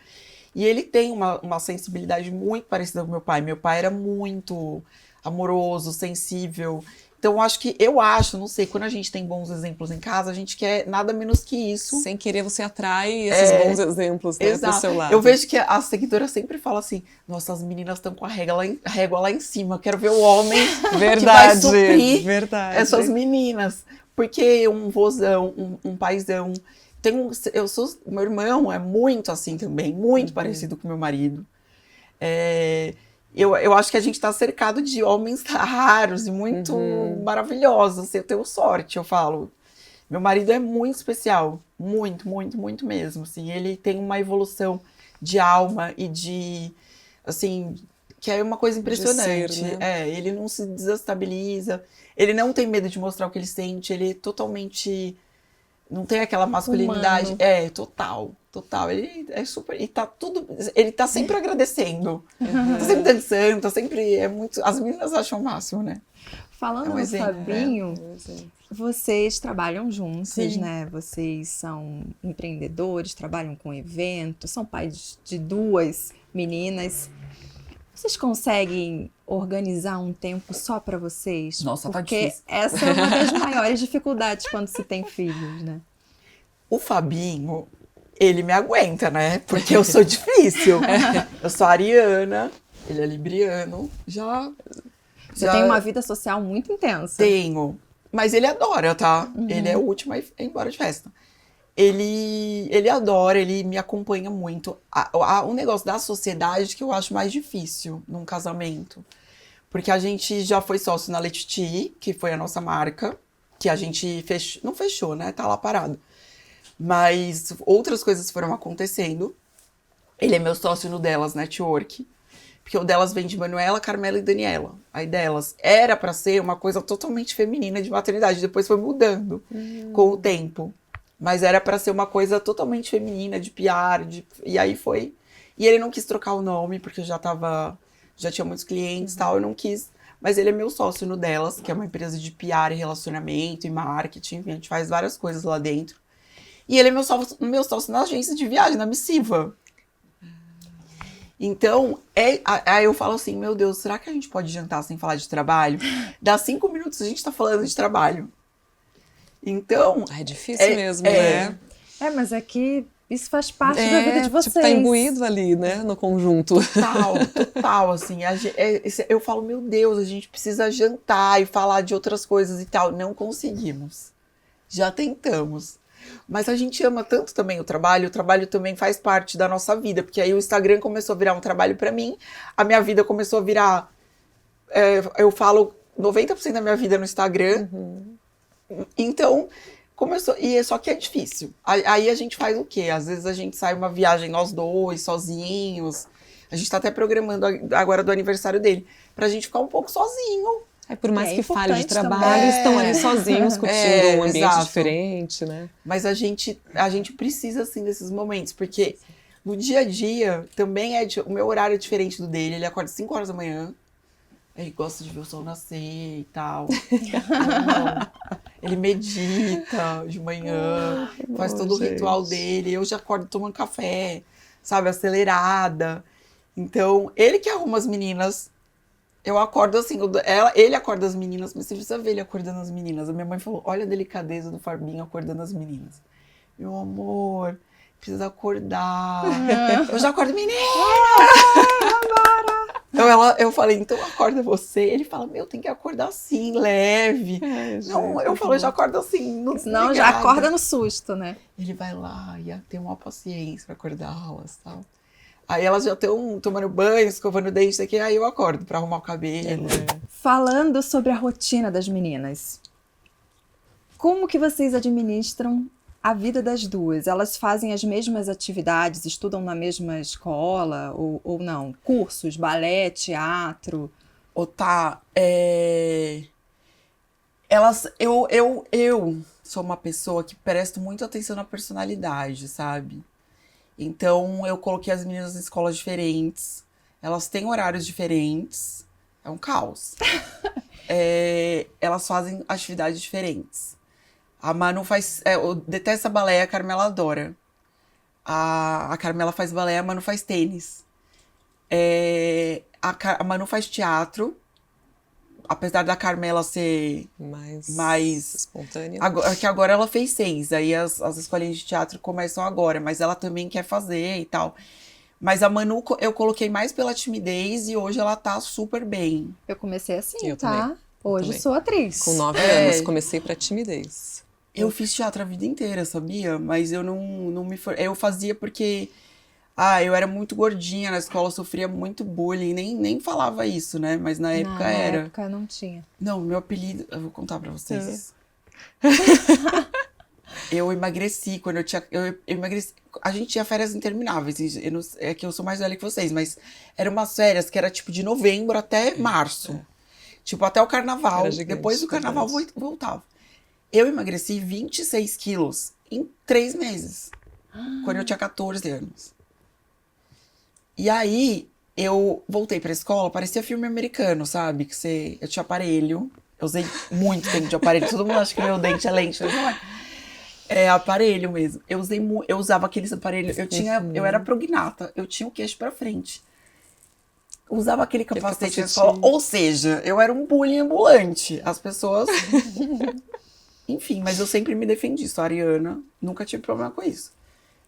Speaker 3: E ele tem uma sensibilidade muito parecida com meu pai. Meu pai era muito amoroso, sensível. Então, eu acho, não sei, quando a gente tem bons exemplos em casa, a gente quer nada menos que isso.
Speaker 2: Sem querer, você atrai esses bons exemplos, né, pro seu lado.
Speaker 3: Eu vejo que a seguidora sempre fala assim, nossa, as meninas estão com a régua lá em cima, quero ver o homem que vai suprir essas meninas. Porque um vozão, um paizão... Meu irmão é muito assim também, muito parecido com meu marido. Eu acho que a gente tá cercado de homens raros e muito maravilhosos. Assim, eu tenho sorte, eu falo. Meu marido é muito especial, muito, muito, muito mesmo. Assim, ele tem uma evolução de alma e assim, que é uma coisa impressionante.
Speaker 2: Ser, né?
Speaker 3: Ele não se desestabiliza, ele não tem medo de mostrar o que ele sente, ele é totalmente... Não tem aquela masculinidade.
Speaker 1: Humano.
Speaker 3: Total. Ele é super. E tá tudo. Ele tá sempre agradecendo. Tá sempre dançando, tá sempre. As meninas acham o máximo, né?
Speaker 1: Falando no Fabinho, vocês trabalham juntos,
Speaker 3: Sim.
Speaker 1: né? Vocês são empreendedores, trabalham com eventos, são pais de 2 meninas. Vocês conseguem organizar um tempo só para vocês?
Speaker 3: Nossa, tá
Speaker 1: porque
Speaker 3: difícil.
Speaker 1: essa é uma das maiores dificuldades quando se tem filhos, né?
Speaker 3: O Fabinho, ele me aguenta, né? Porque eu sou difícil. Eu sou ariana, ele é libriano.
Speaker 1: Você tem uma vida social muito intensa.
Speaker 3: Tenho. Mas ele adora, tá? Ele é o último a ir embora de festa. Ele adora, ele me acompanha muito. O negócio da sociedade que eu acho mais difícil num casamento. Porque a gente já foi sócio na Letiti, que foi a nossa marca, que a gente não fechou, né? Tá lá parado. Mas outras coisas foram acontecendo. Ele é meu sócio no Delas Network. Porque o Delas vem de Manuela, Carmela e Daniela. Aí Delas era pra ser uma coisa totalmente feminina de maternidade. Depois foi mudando com o tempo. Mas era pra ser uma coisa totalmente feminina, de PR, e aí foi. E ele não quis trocar o nome, porque eu já tinha muitos clientes e tal, eu não quis. Mas ele é meu sócio no Delas, que é uma empresa de PR e relacionamento e marketing, a gente faz várias coisas lá dentro. E ele é meu sócio na agência de viagem, na Missiva. Então, aí eu falo assim, meu Deus, será que a gente pode jantar sem falar de trabalho? Dá 5 minutos a gente tá falando de trabalho. Então...
Speaker 2: É difícil mesmo, né?
Speaker 1: Mas é que isso faz parte da vida de vocês.
Speaker 2: Tipo, tá imbuído ali, né, no conjunto.
Speaker 3: Total, assim. Eu falo, meu Deus, a gente precisa jantar e falar de outras coisas e tal. Não conseguimos. Já tentamos. Mas a gente ama tanto também o trabalho também faz parte da nossa vida, porque aí o Instagram começou a virar um trabalho pra mim, a minha vida começou a virar... eu falo 90% da minha vida no Instagram, então começou... Só que é difícil. Aí a gente faz o quê? Às vezes a gente sai uma viagem nós dois, sozinhos, A gente tá até programando agora do aniversário dele, pra gente ficar um pouco sozinho.
Speaker 2: Por mais
Speaker 1: É
Speaker 2: que falhe de
Speaker 1: importante
Speaker 2: trabalho,
Speaker 1: também.
Speaker 2: estão ali sozinhos, curtindo um ambiente
Speaker 3: exato.
Speaker 2: diferente, né?
Speaker 3: Mas a gente precisa, assim, desses momentos, porque no dia a dia também o meu horário é diferente do dele. Ele acorda 5 horas da manhã, ele gosta de ver o sol nascer e tal. Não. Ele medita de manhã, faz todo o ritual dele. Eu já acordo tomando café, sabe, acelerada. Então, ele que arruma as meninas. Eu acordo assim, ele acorda as meninas, mas você precisa ver ele acordando as meninas. A minha mãe falou, olha a delicadeza do Fabinho acordando as meninas. Meu amor, precisa acordar. Eu já acordo, menina! Então eu falei, então acorda você. Ele fala, meu, tem que acordar assim, leve. Não, eu falo, eu já acordo assim.
Speaker 1: Senão já acorda no susto, né?
Speaker 3: Ele vai lá e tem uma paciência pra acordá-las e tal. Aí elas já estão tomando banho, escovando o dente, isso aqui, aí eu acordo pra arrumar o cabelo.
Speaker 1: Falando sobre a rotina das meninas, como que vocês administram a vida das duas? Elas fazem as mesmas atividades, estudam na mesma escola ou não? Cursos, balé, teatro?
Speaker 3: Eu sou uma pessoa que presto muito atenção na personalidade, sabe? Então, eu coloquei as meninas em escolas diferentes. Elas têm horários diferentes. É um caos. Elas fazem atividades diferentes. A Manu faz... eu detesto balé, a Carmela adora. A Carmela faz balé, a Manu faz tênis. A Manu faz teatro. Apesar da Carmela ser mais
Speaker 2: espontânea.
Speaker 3: Agora ela fez 6, aí as escolinhas de teatro começam agora, mas ela também quer fazer e tal. Mas a Manu eu coloquei mais pela timidez e hoje ela tá super bem.
Speaker 1: Eu comecei assim,
Speaker 2: Eu
Speaker 1: tá?
Speaker 2: também.
Speaker 1: Hoje
Speaker 2: também.
Speaker 1: sou atriz.
Speaker 2: Com 9 anos, comecei pra timidez.
Speaker 3: Eu fiz teatro a vida inteira, sabia? Mas eu não me... Eu fazia porque... eu era muito gordinha na escola, sofria muito bullying, nem falava isso, né? Mas na época era.
Speaker 1: Na época não tinha.
Speaker 3: Não, meu apelido... Eu vou contar pra vocês. Eu emagreci quando eu tinha... Eu emagreci... A gente tinha férias intermináveis. É que eu sou mais velha que vocês, mas eram umas férias que era tipo de novembro até março. Tipo, até o carnaval.
Speaker 2: Era gigante,
Speaker 3: Depois do carnaval voltava. Eu emagreci 26 quilos em 3 meses. Quando eu tinha 14 anos. E aí, eu voltei pra escola, parecia filme americano, sabe? Eu tinha aparelho. Eu usei muito tempo de aparelho. Todo mundo acha que meu dente é lente, mas não é. É aparelho mesmo. Eu usava aqueles aparelhos. Eu era prognata. Eu tinha o queixo pra frente. Eu usava aquele capacete na escola. Ou seja, eu era um bullying ambulante. As pessoas... Enfim, mas eu sempre me defendi. Sou ariana. Nunca tive problema com isso.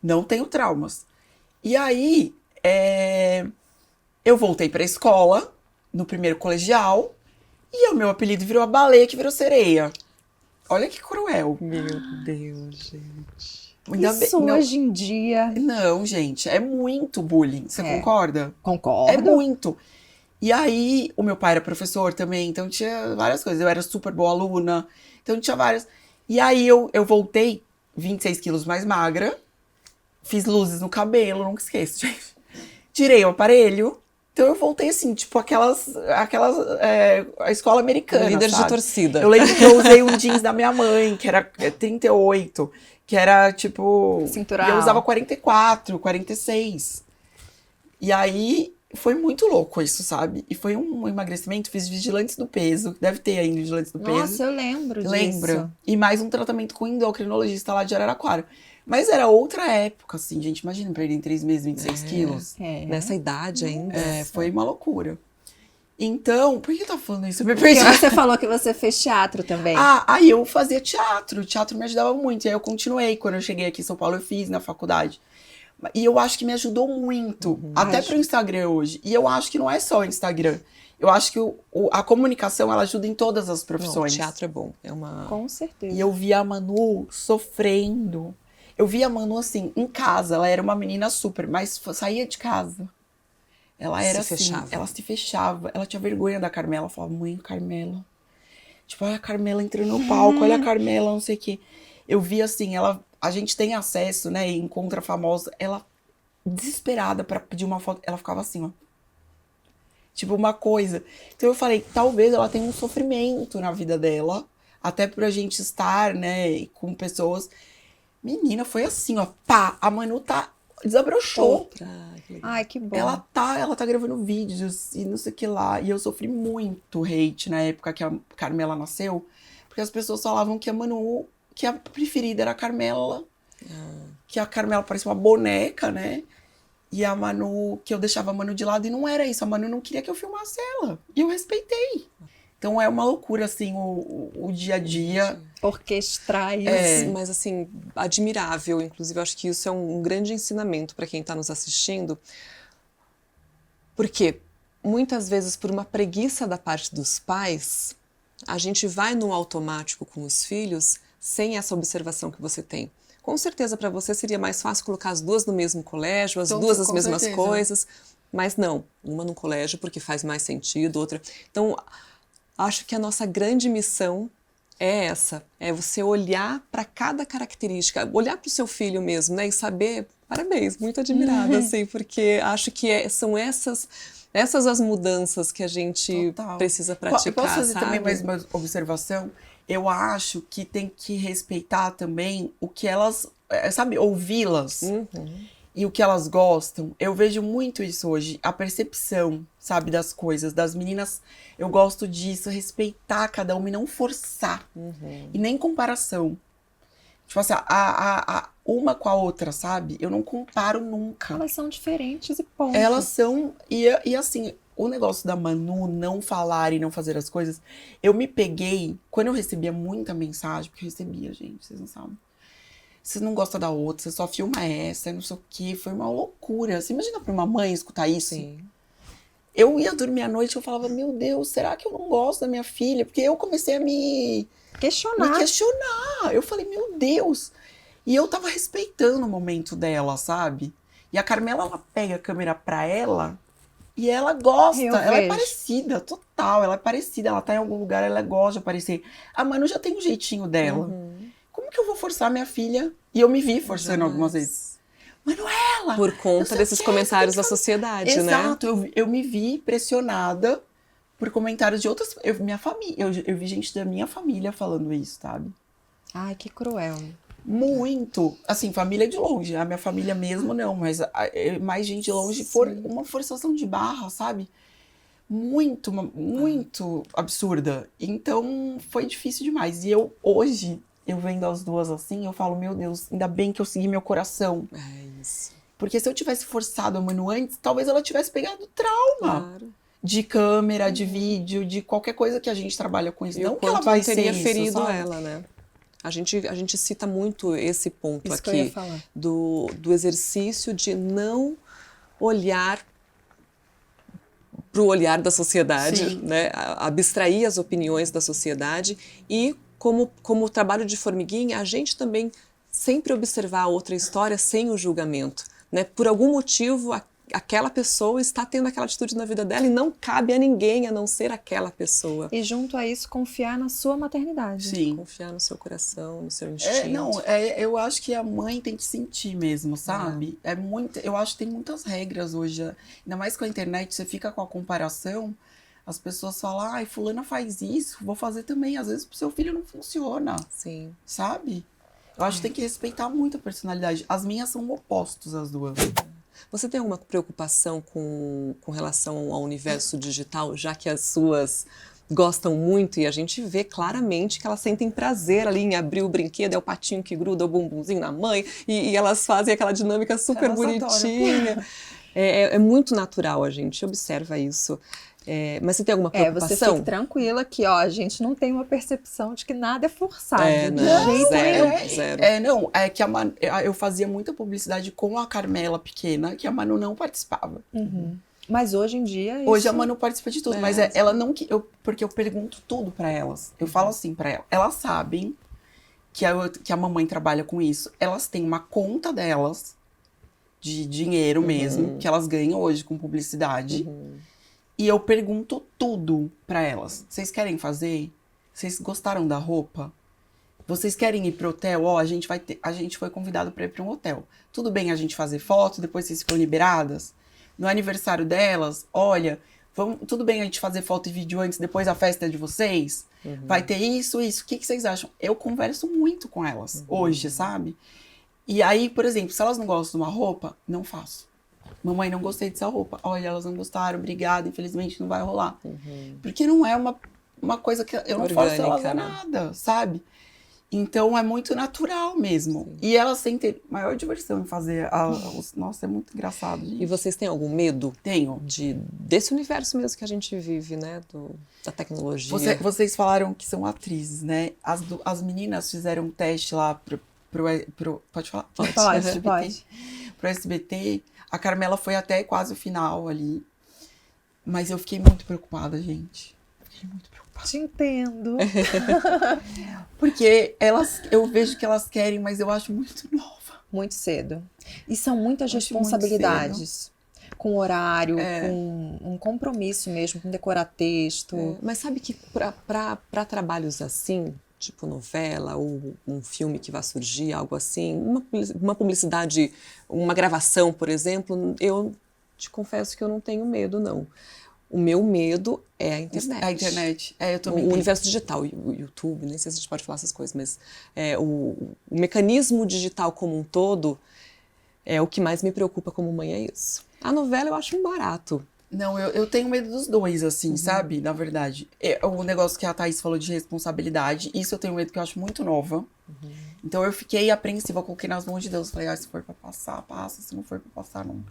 Speaker 3: Não tenho traumas. E aí... eu voltei pra escola, no primeiro colegial, e o meu apelido virou a baleia que virou sereia. Olha que cruel.
Speaker 2: Meu Deus, gente.
Speaker 1: Isso hoje em dia...
Speaker 3: Não, gente, é muito bullying. Você concorda?
Speaker 1: Concordo.
Speaker 3: É muito. E aí, o meu pai era professor também, então tinha várias coisas. Eu era super boa aluna, então tinha várias. E aí, eu voltei 26 quilos mais magra, fiz luzes no cabelo, nunca esqueço, gente. Tirei o aparelho, então eu voltei assim, tipo a escola americana,
Speaker 2: Líder
Speaker 3: sabe?
Speaker 2: de torcida.
Speaker 3: Eu lembro que eu usei um jeans da minha mãe, que era 38, que era tipo...
Speaker 1: Cintural.
Speaker 3: E eu usava 44, 46. E aí, foi muito louco isso, sabe? E foi um emagrecimento, fiz Vigilantes do Peso, deve ter ainda Vigilantes do Peso.
Speaker 1: Nossa, eu lembro disso.
Speaker 3: Lembra? E mais um tratamento com endocrinologista lá de Araraquara. Mas era outra época, assim, gente. Imagina perder em 3 meses 26 quilos.
Speaker 2: Nessa idade ainda.
Speaker 3: Foi uma loucura. Então, por que eu tava falando isso? Eu me
Speaker 1: Porque
Speaker 3: perdi.
Speaker 1: você falou que você fez teatro também.
Speaker 3: Aí eu fazia teatro. O teatro me ajudava muito. E aí eu continuei. Quando eu cheguei aqui em São Paulo, eu fiz na faculdade. E eu acho que me ajudou muito. Até pro Instagram hoje. E eu acho que não é só o Instagram. Eu acho que a comunicação, ela ajuda em todas as profissões.
Speaker 2: Não, o teatro é bom.
Speaker 1: Com certeza.
Speaker 3: E eu via a Manu sofrendo. Eu via a Manu, assim, em casa. Ela era uma menina super, mas saía de casa. Ela era assim, ela se fechava. Ela tinha vergonha da Carmela. Ela falava, mãe, Carmela. Tipo, olha a Carmela entrando no palco, olha a Carmela, não sei o quê. Eu via assim, a gente tem acesso, né, e encontra famosa. Ela desesperada pra pedir uma foto. Ela ficava assim, ó. Tipo, uma coisa. Então eu falei, talvez ela tenha um sofrimento na vida dela, até pra gente estar, né, com pessoas. Menina, foi assim, ó, pá, a Manu desabrochou.
Speaker 2: Que legal.
Speaker 1: Ai, que bom.
Speaker 3: Ela tá gravando vídeos e não sei o que lá. E eu sofri muito hate na época que a Carmela nasceu, porque as pessoas falavam que a Manu, que a preferida era a Carmela, que a Carmela parecia uma boneca, né? E a Manu, que eu deixava a Manu de lado, e não era isso. A Manu não queria que eu filmasse ela. E eu respeitei. Então é uma loucura, assim, o dia a dia.
Speaker 1: Orquestrar isso.
Speaker 2: Mas assim, admirável. Inclusive, eu acho que isso é um grande ensinamento para quem está nos assistindo. Porque muitas vezes, por uma preguiça da parte dos pais, a gente vai no automático com os filhos sem essa observação que você tem. Com certeza, para você seria mais fácil colocar as duas no mesmo colégio, as duas as
Speaker 3: com
Speaker 2: mesmas
Speaker 3: certeza.
Speaker 2: coisas, mas não, uma no colégio porque faz mais sentido, outra. Então, acho que a nossa grande missão é essa, é você olhar para cada característica, olhar para o seu filho mesmo, né, e saber, parabéns, muito admirada, assim, porque acho que são essas as mudanças que a gente
Speaker 3: Total.
Speaker 2: precisa
Speaker 3: Eu
Speaker 2: praticar,
Speaker 3: posso fazer
Speaker 2: sabe?
Speaker 3: também mais uma observação? Eu acho que tem que respeitar também o que elas, sabe, ouvi-las e o que elas gostam. Eu vejo muito isso hoje, a percepção, sabe, das coisas, das meninas. Eu gosto disso, respeitar cada uma e não forçar. E nem comparação. Tipo assim, uma com a outra, sabe? Eu não comparo nunca.
Speaker 1: Elas são diferentes e ponto.
Speaker 3: Elas são. E assim, o negócio da Manu não falar e não fazer as coisas, eu me peguei quando eu recebia muita mensagem, porque eu recebia, gente, vocês não sabem. Você não gosta da outra, você só filma essa, não sei o quê. Foi uma loucura. Você imagina pra uma mãe escutar isso?
Speaker 2: Sim.
Speaker 3: Eu ia dormir à noite e eu falava, meu Deus, será que eu não gosto da minha filha? Porque eu comecei a me
Speaker 1: Questionar.
Speaker 3: questionar. Eu falei, meu Deus. E eu tava respeitando o momento dela, sabe? E a Carmela, ela pega a câmera pra ela e ela gosta.
Speaker 1: Eu
Speaker 3: Ela é
Speaker 1: vejo.
Speaker 3: parecida, total. Ela é parecida. Ela tá em algum lugar, ela gosta de aparecer. A Manu já tem um jeitinho dela. Como que eu vou forçar minha filha? E eu me vi forçando algumas vezes. Manuela!
Speaker 2: Por
Speaker 3: não
Speaker 2: conta
Speaker 3: sei o
Speaker 2: desses
Speaker 3: quê,
Speaker 2: comentários
Speaker 3: você
Speaker 2: da
Speaker 3: tem que
Speaker 2: sociedade, né?
Speaker 3: Exato, eu me vi pressionada por comentários de outras. Minha família, eu vi gente da minha família falando isso, sabe?
Speaker 1: Ai, que cruel.
Speaker 3: Muito. Assim, família de longe. A minha família mesmo não, mas mais gente de longe for uma forçação de barra, sabe? Muito absurda. Então foi difícil demais. E hoje, eu vendo as duas assim, eu falo, meu Deus, ainda bem que eu segui meu coração.
Speaker 2: É isso.
Speaker 3: Porque se eu tivesse forçado a Manu antes, talvez ela tivesse pegado trauma.
Speaker 2: Claro.
Speaker 3: De câmera, de vídeo, de qualquer coisa que a gente trabalha com isso.
Speaker 2: E
Speaker 3: Não
Speaker 2: o
Speaker 3: que ela
Speaker 2: quanto
Speaker 3: vai
Speaker 2: não teria
Speaker 3: ser
Speaker 2: ferido
Speaker 3: isso, sabe?
Speaker 2: ela, né? A gente cita muito esse ponto
Speaker 1: Isso que eu ia
Speaker 2: aqui
Speaker 1: falar.
Speaker 2: do exercício de não olhar para o olhar da sociedade,
Speaker 3: Sim.
Speaker 2: né? Abstrair as opiniões da sociedade e como trabalho de formiguinha, a gente também sempre observar a outra história sem o julgamento, né? Por algum motivo, aquela pessoa está tendo aquela atitude na vida dela e não cabe a ninguém a não ser aquela pessoa.
Speaker 1: E junto a isso, confiar na sua maternidade.
Speaker 3: Sim.
Speaker 2: Confiar no seu coração, no seu instinto.
Speaker 3: Eu acho que a mãe tem que sentir mesmo, sabe? Eu acho que tem muitas regras hoje. Ainda mais com a internet, você fica com a comparação, as pessoas falam, ai, fulana faz isso, vou fazer também. Às vezes pro seu filho não funciona,
Speaker 2: Sim.
Speaker 3: sabe? Eu acho que tem que respeitar muito a personalidade. As minhas são opostos, as duas.
Speaker 2: Você tem alguma preocupação com relação ao universo digital, já que as suas gostam muito e a gente vê claramente que elas sentem prazer ali em abrir o brinquedo, é o patinho que gruda o bumbumzinho na mãe e elas fazem aquela dinâmica super
Speaker 3: Elas
Speaker 2: bonitinha. É muito natural, a gente observa isso. Mas você tem alguma preocupação?
Speaker 1: Você fique tranquila que, ó, a gente não tem uma percepção de que nada é forçado. De
Speaker 2: Não,
Speaker 1: jeito
Speaker 2: zero,
Speaker 1: nenhum.
Speaker 2: zero.
Speaker 3: Não, é que eu fazia muita publicidade com a Carmela pequena, que a Manu não participava.
Speaker 1: Uhum. Mas hoje em dia.
Speaker 3: Hoje
Speaker 1: isso...
Speaker 3: a Manu participa de tudo, mas ela não. Porque eu pergunto tudo pra elas. Eu falo assim pra elas. Elas sabem que a mamãe trabalha com isso. Elas têm uma conta delas, de dinheiro mesmo, que elas ganham hoje com publicidade. E eu pergunto tudo pra elas. Vocês querem fazer? Vocês gostaram da roupa? vocês querem ir pro hotel? Ó, a gente foi convidado para ir para um hotel. Tudo bem a gente fazer foto, depois vocês ficam liberadas? No aniversário delas, olha, tudo bem a gente fazer foto e vídeo antes, depois a festa é de vocês? Vai ter isso. O que vocês acham? Eu converso muito com elas hoje, sabe? E aí, por exemplo, se elas não gostam de uma roupa, não faço. Mamãe, não gostei dessa roupa. Olha, elas não gostaram, obrigada, infelizmente não vai rolar. Porque não é uma coisa que eu não forço elas a nada, sabe? Então é muito natural mesmo. Sim. E elas sentem maior diversão em fazer Nossa, é muito engraçado, gente.
Speaker 2: E vocês têm algum medo?
Speaker 3: Tenho.
Speaker 2: Desse universo mesmo que a gente vive, né? Da tecnologia.
Speaker 3: Vocês falaram que são atrizes, né? As meninas fizeram um teste lá pro pode falar?
Speaker 1: Pode.
Speaker 3: Pro SBT. A Carmela foi até quase o final ali. Mas eu fiquei muito preocupada, gente. Fiquei muito preocupada.
Speaker 1: Te entendo.
Speaker 3: Porque eu vejo que elas querem, mas eu acho muito nova.
Speaker 1: Muito cedo. E são muitas responsabilidades. Com horário, com um compromisso mesmo, com decorar texto.
Speaker 2: Mas sabe que para trabalhos assim, tipo novela ou um filme que vai surgir, algo assim, uma publicidade, uma gravação, por exemplo, eu te confesso que eu não tenho medo, não. O meu medo é a internet.
Speaker 3: A internet. Eu também
Speaker 2: o universo digital, o YouTube, nem sei se a gente pode falar essas coisas, mas o mecanismo digital como um todo é o que mais me preocupa como mãe, é isso. A novela eu acho um barato.
Speaker 3: Não, eu tenho medo dos dois, assim, sabe? Na verdade. O negócio que a Thaís falou de responsabilidade, isso eu tenho medo que eu acho muito nova. Então eu fiquei apreensiva, coloquei nas mãos de Deus. Falei, se for pra passar, passa. Se não for pra passar, não.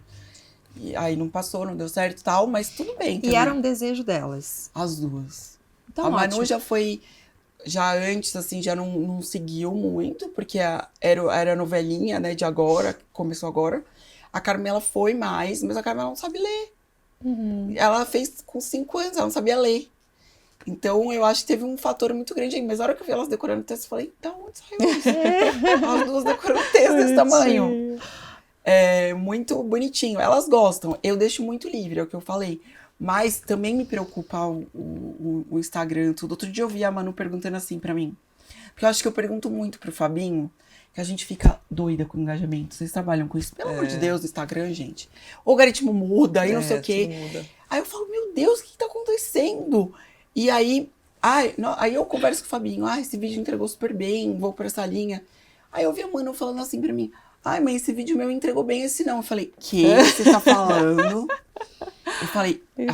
Speaker 3: E aí não passou, não deu certo e tal, mas tudo bem.
Speaker 1: E era um desejo delas?
Speaker 3: As duas.
Speaker 1: Então,
Speaker 3: a Manu já foi, já antes, assim, já não seguiu muito, porque era a novelinha, né, de agora, que começou agora. A Carmela foi mais, mas a Carmela não sabe ler. Ela fez com 5 anos, ela não sabia ler. Então, eu acho que teve um fator muito grande aí. Mas na hora que eu vi elas decorando o texto, eu falei, então, onde saiu isso? As duas decorando o texto desse tamanho. É muito bonitinho. Elas gostam. Eu deixo muito livre, é o que eu falei. Mas também me preocupa o Instagram, tudo. Outro dia eu vi a Manu perguntando assim pra mim. Porque eu acho que eu pergunto muito pro Fabinho, que a gente fica doida com engajamento. Vocês trabalham com isso? Pelo amor de Deus, no Instagram, gente. O algoritmo muda, aí não sei o quê. Aí eu falo, meu Deus, o que tá acontecendo? E aí, aí eu converso com o Fabinho. Esse vídeo entregou super bem, vou por essa linha. Aí eu vi a Manu falando assim pra mim. Mãe, esse vídeo meu entregou bem, esse não. Eu falei, que você tá falando? Eu falei,
Speaker 2: né?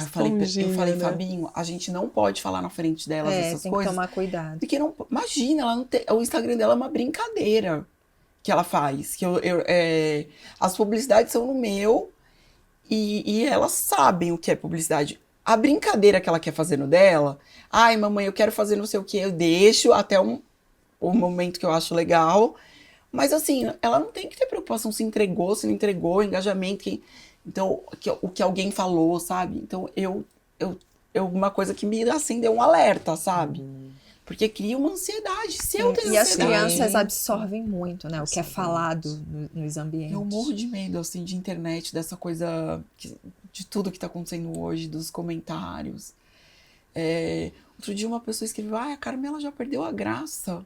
Speaker 3: Fabinho, a gente não pode falar na frente delas essas
Speaker 1: tem
Speaker 3: coisas.
Speaker 1: Que tomar cuidado.
Speaker 3: Porque não, imagina, ela não tem, o Instagram dela é uma brincadeira que ela faz. Que as publicidades são no meu e elas sabem o que é publicidade. A brincadeira que ela quer fazer no dela, mamãe, eu quero fazer não sei o que, eu deixo até o momento que eu acho legal. Mas assim, ela não tem que ter preocupação se entregou, se não entregou, engajamento, então, o que alguém falou, sabe? Então, uma coisa que me acendeu um alerta, sabe? Porque cria uma ansiedade. Se eu tenho
Speaker 1: ansiedade... E as crianças absorvem muito, né? O que é falado nos ambientes.
Speaker 3: Eu morro de medo, assim, de internet, dessa coisa, de tudo que tá acontecendo hoje, dos comentários. Outro dia uma pessoa escreveu, a Carmela já perdeu a graça.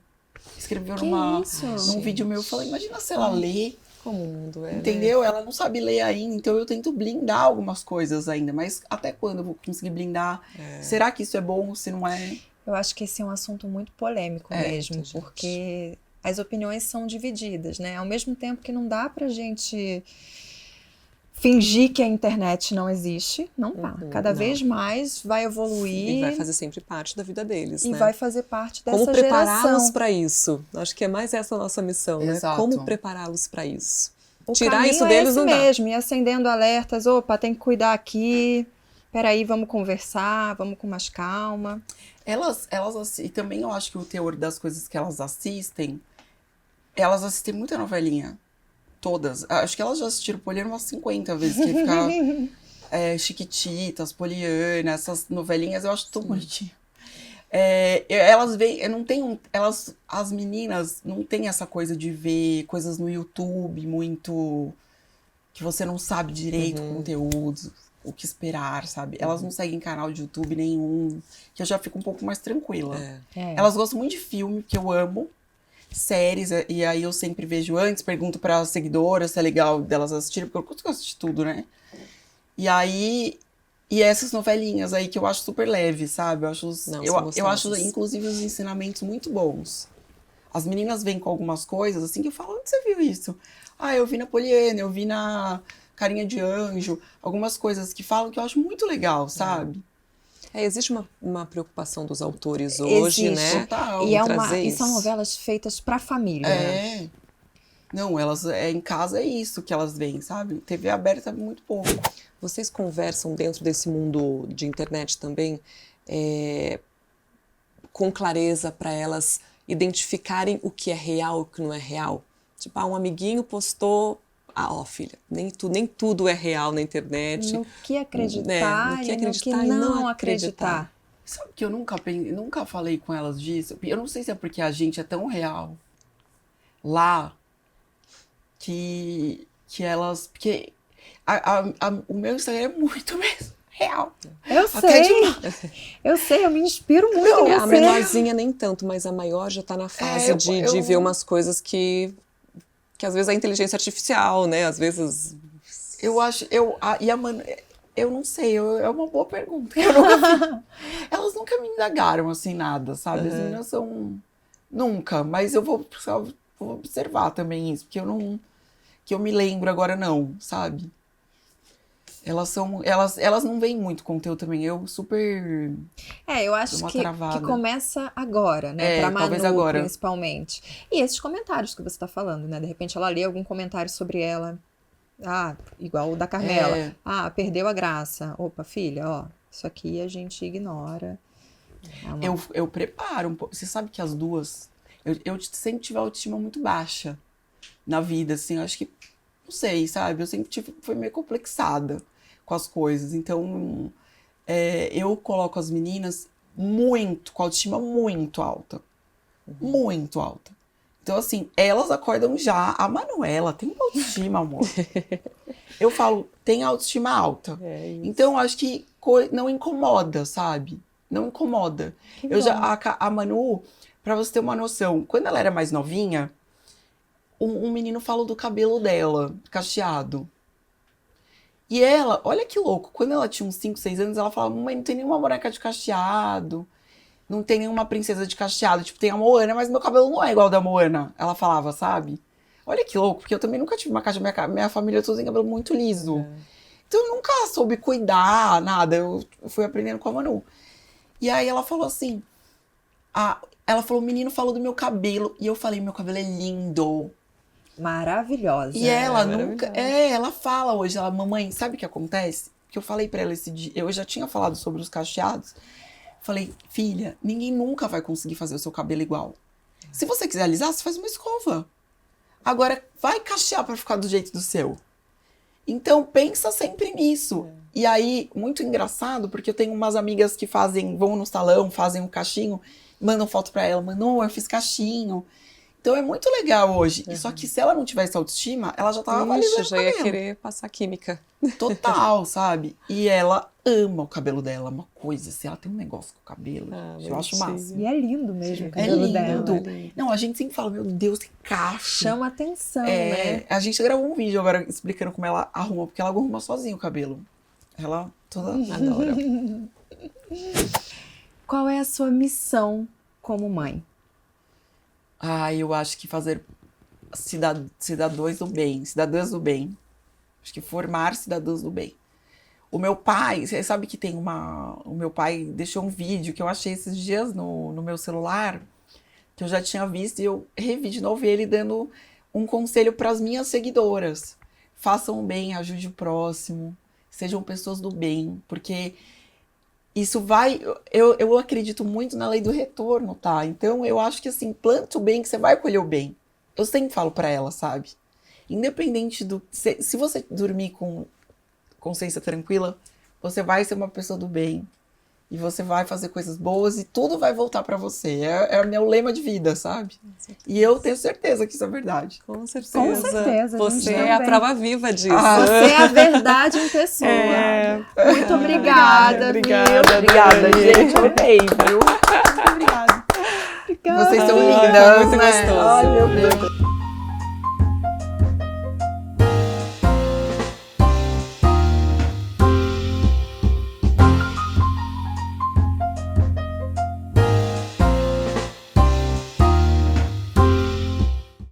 Speaker 3: Escreveu num vídeo meu, eu falei, imagina se ela lê.
Speaker 2: Como o mundo é,
Speaker 3: entendeu?
Speaker 2: né?
Speaker 3: Ela não sabe ler ainda, então eu tento blindar algumas coisas ainda, mas até quando eu vou conseguir blindar? Será que isso é bom, se não é?
Speaker 1: Eu acho que esse é um assunto muito polêmico mesmo, porque as opiniões são divididas, né? Ao mesmo tempo que não dá pra gente fingir que a internet não existe, não dá. Cada vez mais vai evoluir.
Speaker 2: E vai fazer sempre parte da vida deles,
Speaker 1: e
Speaker 2: né?
Speaker 1: vai fazer parte dessa
Speaker 2: Como prepará-los
Speaker 1: geração.
Speaker 2: para isso? Acho que é mais essa a nossa missão,
Speaker 3: Exato.
Speaker 2: né? Como prepará-los para isso?
Speaker 1: O
Speaker 2: Tirar isso
Speaker 1: caminho
Speaker 2: deles
Speaker 1: esse
Speaker 2: não dá.
Speaker 1: mesmo, e acendendo alertas, opa, tem que cuidar aqui, peraí, vamos conversar, vamos com mais calma.
Speaker 3: Elas e também eu acho que o teor das coisas que elas assistem muita novelinha. Todas. Acho que elas já assistiram Poliana umas 50 vezes, que fica Chiquititas, Poliana, essas novelinhas, eu acho tão bonitinho. Elas veem, as meninas não têm essa coisa de ver coisas no YouTube muito que você não sabe direito o conteúdo, o que esperar, sabe? Elas não seguem canal de YouTube nenhum, que eu já fico um pouco mais tranquila. Elas gostam muito de filme, que eu amo, séries, e aí eu sempre vejo antes, pergunto para as seguidoras se é legal delas assistirem, porque eu gosto de assistir tudo, né? E aí, e essas novelinhas aí que eu acho super leve, sabe? Eu acho, inclusive, os ensinamentos muito bons. As meninas vêm com algumas coisas, assim, que eu falo, onde você viu isso? Ah, eu vi na Poliana, eu vi na Carinha de Anjo, algumas coisas que falam que eu acho muito legal, sabe?
Speaker 2: Existe uma preocupação dos autores hoje,
Speaker 1: Existe.
Speaker 2: né?
Speaker 3: Total.
Speaker 1: E são novelas feitas pra família, né?
Speaker 3: Não, elas, em casa é isso que elas veem, sabe? TV aberta é muito pouco.
Speaker 2: Vocês conversam dentro desse mundo de internet também com clareza para elas identificarem o que é real e o que não é real? Tipo, um amiguinho postou... filha, nem tudo é real na internet.
Speaker 1: No que acreditar,
Speaker 2: no que acreditar
Speaker 1: e não acreditar.
Speaker 3: Sabe que eu nunca falei com elas disso? Eu não sei se é porque a gente é tão real lá que elas... Porque o meu Instagram é muito mesmo real.
Speaker 1: Eu sei, eu me inspiro muito em você.
Speaker 2: A menorzinha nem tanto, mas a maior já tá na fase de ver umas coisas que às vezes é inteligência artificial, né? Às vezes... Eu não sei, é uma boa pergunta. Elas nunca me indagaram, assim, nada, sabe? As meninas são... Nunca, mas eu vou observar também isso, porque que eu me lembro agora não, sabe? Elas não veem muito conteúdo também, eu super...
Speaker 1: eu acho que começa agora, né? Pra Manu,
Speaker 3: agora.
Speaker 1: Principalmente. E esses comentários que você tá falando, né? De repente ela lê algum comentário sobre ela. Igual o da Carmela. Perdeu a graça. Opa, filha, ó, isso aqui a gente ignora.
Speaker 3: Eu preparo um pouco. Você sabe que as duas... Eu sempre tive a autoestima muito baixa na vida, assim, eu acho que... Não sei, sabe? Eu sempre fui meio complexada com as coisas. Então, eu coloco as meninas com a autoestima muito alta. Muito alta. Então, assim, elas acordam já. A Manuela tem uma autoestima, amor. Eu falo, tem autoestima alta. Então, acho que não incomoda, sabe? Não incomoda. A Manu, pra você ter uma noção, quando ela era mais novinha, um menino falou do cabelo dela, cacheado. E ela, olha que louco, quando ela tinha uns 5, 6 anos, ela falava, mãe, não tem nenhuma boneca de cacheado, não tem nenhuma princesa de cacheado, tipo, tem a Moana, mas meu cabelo não é igual ao da Moana, ela falava, sabe? Olha que louco, porque eu também nunca tive uma caixa, minha família toda tem cabelo muito liso. Então eu nunca soube cuidar, nada, eu fui aprendendo com a Manu. E aí ela falou assim, o menino falou do meu cabelo, e eu falei, meu cabelo é lindo.
Speaker 1: Maravilhosa.
Speaker 3: E ela nunca... ela fala hoje, mamãe, sabe o que acontece? Que eu falei pra ela esse dia, eu já tinha falado sobre os cacheados. Falei, filha, ninguém nunca vai conseguir fazer o seu cabelo igual. Se você quiser alisar, você faz uma escova. Agora, vai cachear pra ficar do jeito do seu. Então, pensa sempre nisso. E aí, muito engraçado, porque eu tenho umas amigas que vão no salão, fazem um cachinho, mandam foto pra ela, Manu, eu fiz cachinho. Então é muito legal hoje. Só que se ela não tivesse autoestima, ela já tava validando o cabelo.
Speaker 2: Já ia querer passar química.
Speaker 3: Total, sabe? E ela ama o cabelo dela. Uma coisa, se ela tem um negócio com o cabelo, eu acho massa.
Speaker 1: E é lindo mesmo o cabelo dela.
Speaker 3: Não, a gente sempre fala, meu Deus, que cacho.
Speaker 1: Chama atenção, né?
Speaker 3: A gente gravou um vídeo agora explicando como ela arruma, porque ela arruma sozinha o cabelo. Ela toda adora.
Speaker 1: Qual é a sua missão como mãe?
Speaker 3: Eu acho que fazer cidadãs do bem. Acho que formar cidadãos do bem. O meu pai, você sabe que o meu pai deixou um vídeo que eu achei esses dias no meu celular, que eu já tinha visto, e eu revi de novo ele dando um conselho para as minhas seguidoras. Façam o bem, ajude o próximo, sejam pessoas do bem, porque isso vai... Eu acredito muito na lei do retorno, tá? Então, eu acho que, assim, planta o bem que você vai colher o bem. Eu sempre falo pra ela, sabe? Independente do... Se você dormir com consciência tranquila, você vai ser uma pessoa do bem. E você vai fazer coisas boas e tudo vai voltar pra você. É o meu lema de vida, sabe? E eu tenho certeza que isso é verdade.
Speaker 2: Com certeza.
Speaker 1: Com certeza.
Speaker 2: Você é a prova viva disso.
Speaker 1: Você é a verdade em pessoa. Muito obrigada.
Speaker 3: Obrigada, gente. Eu amei, viu? Muito obrigada. Vocês são
Speaker 2: Ai,
Speaker 3: lindas,
Speaker 2: foi muito
Speaker 3: né?
Speaker 2: gostoso.
Speaker 1: Ai, meu Deus.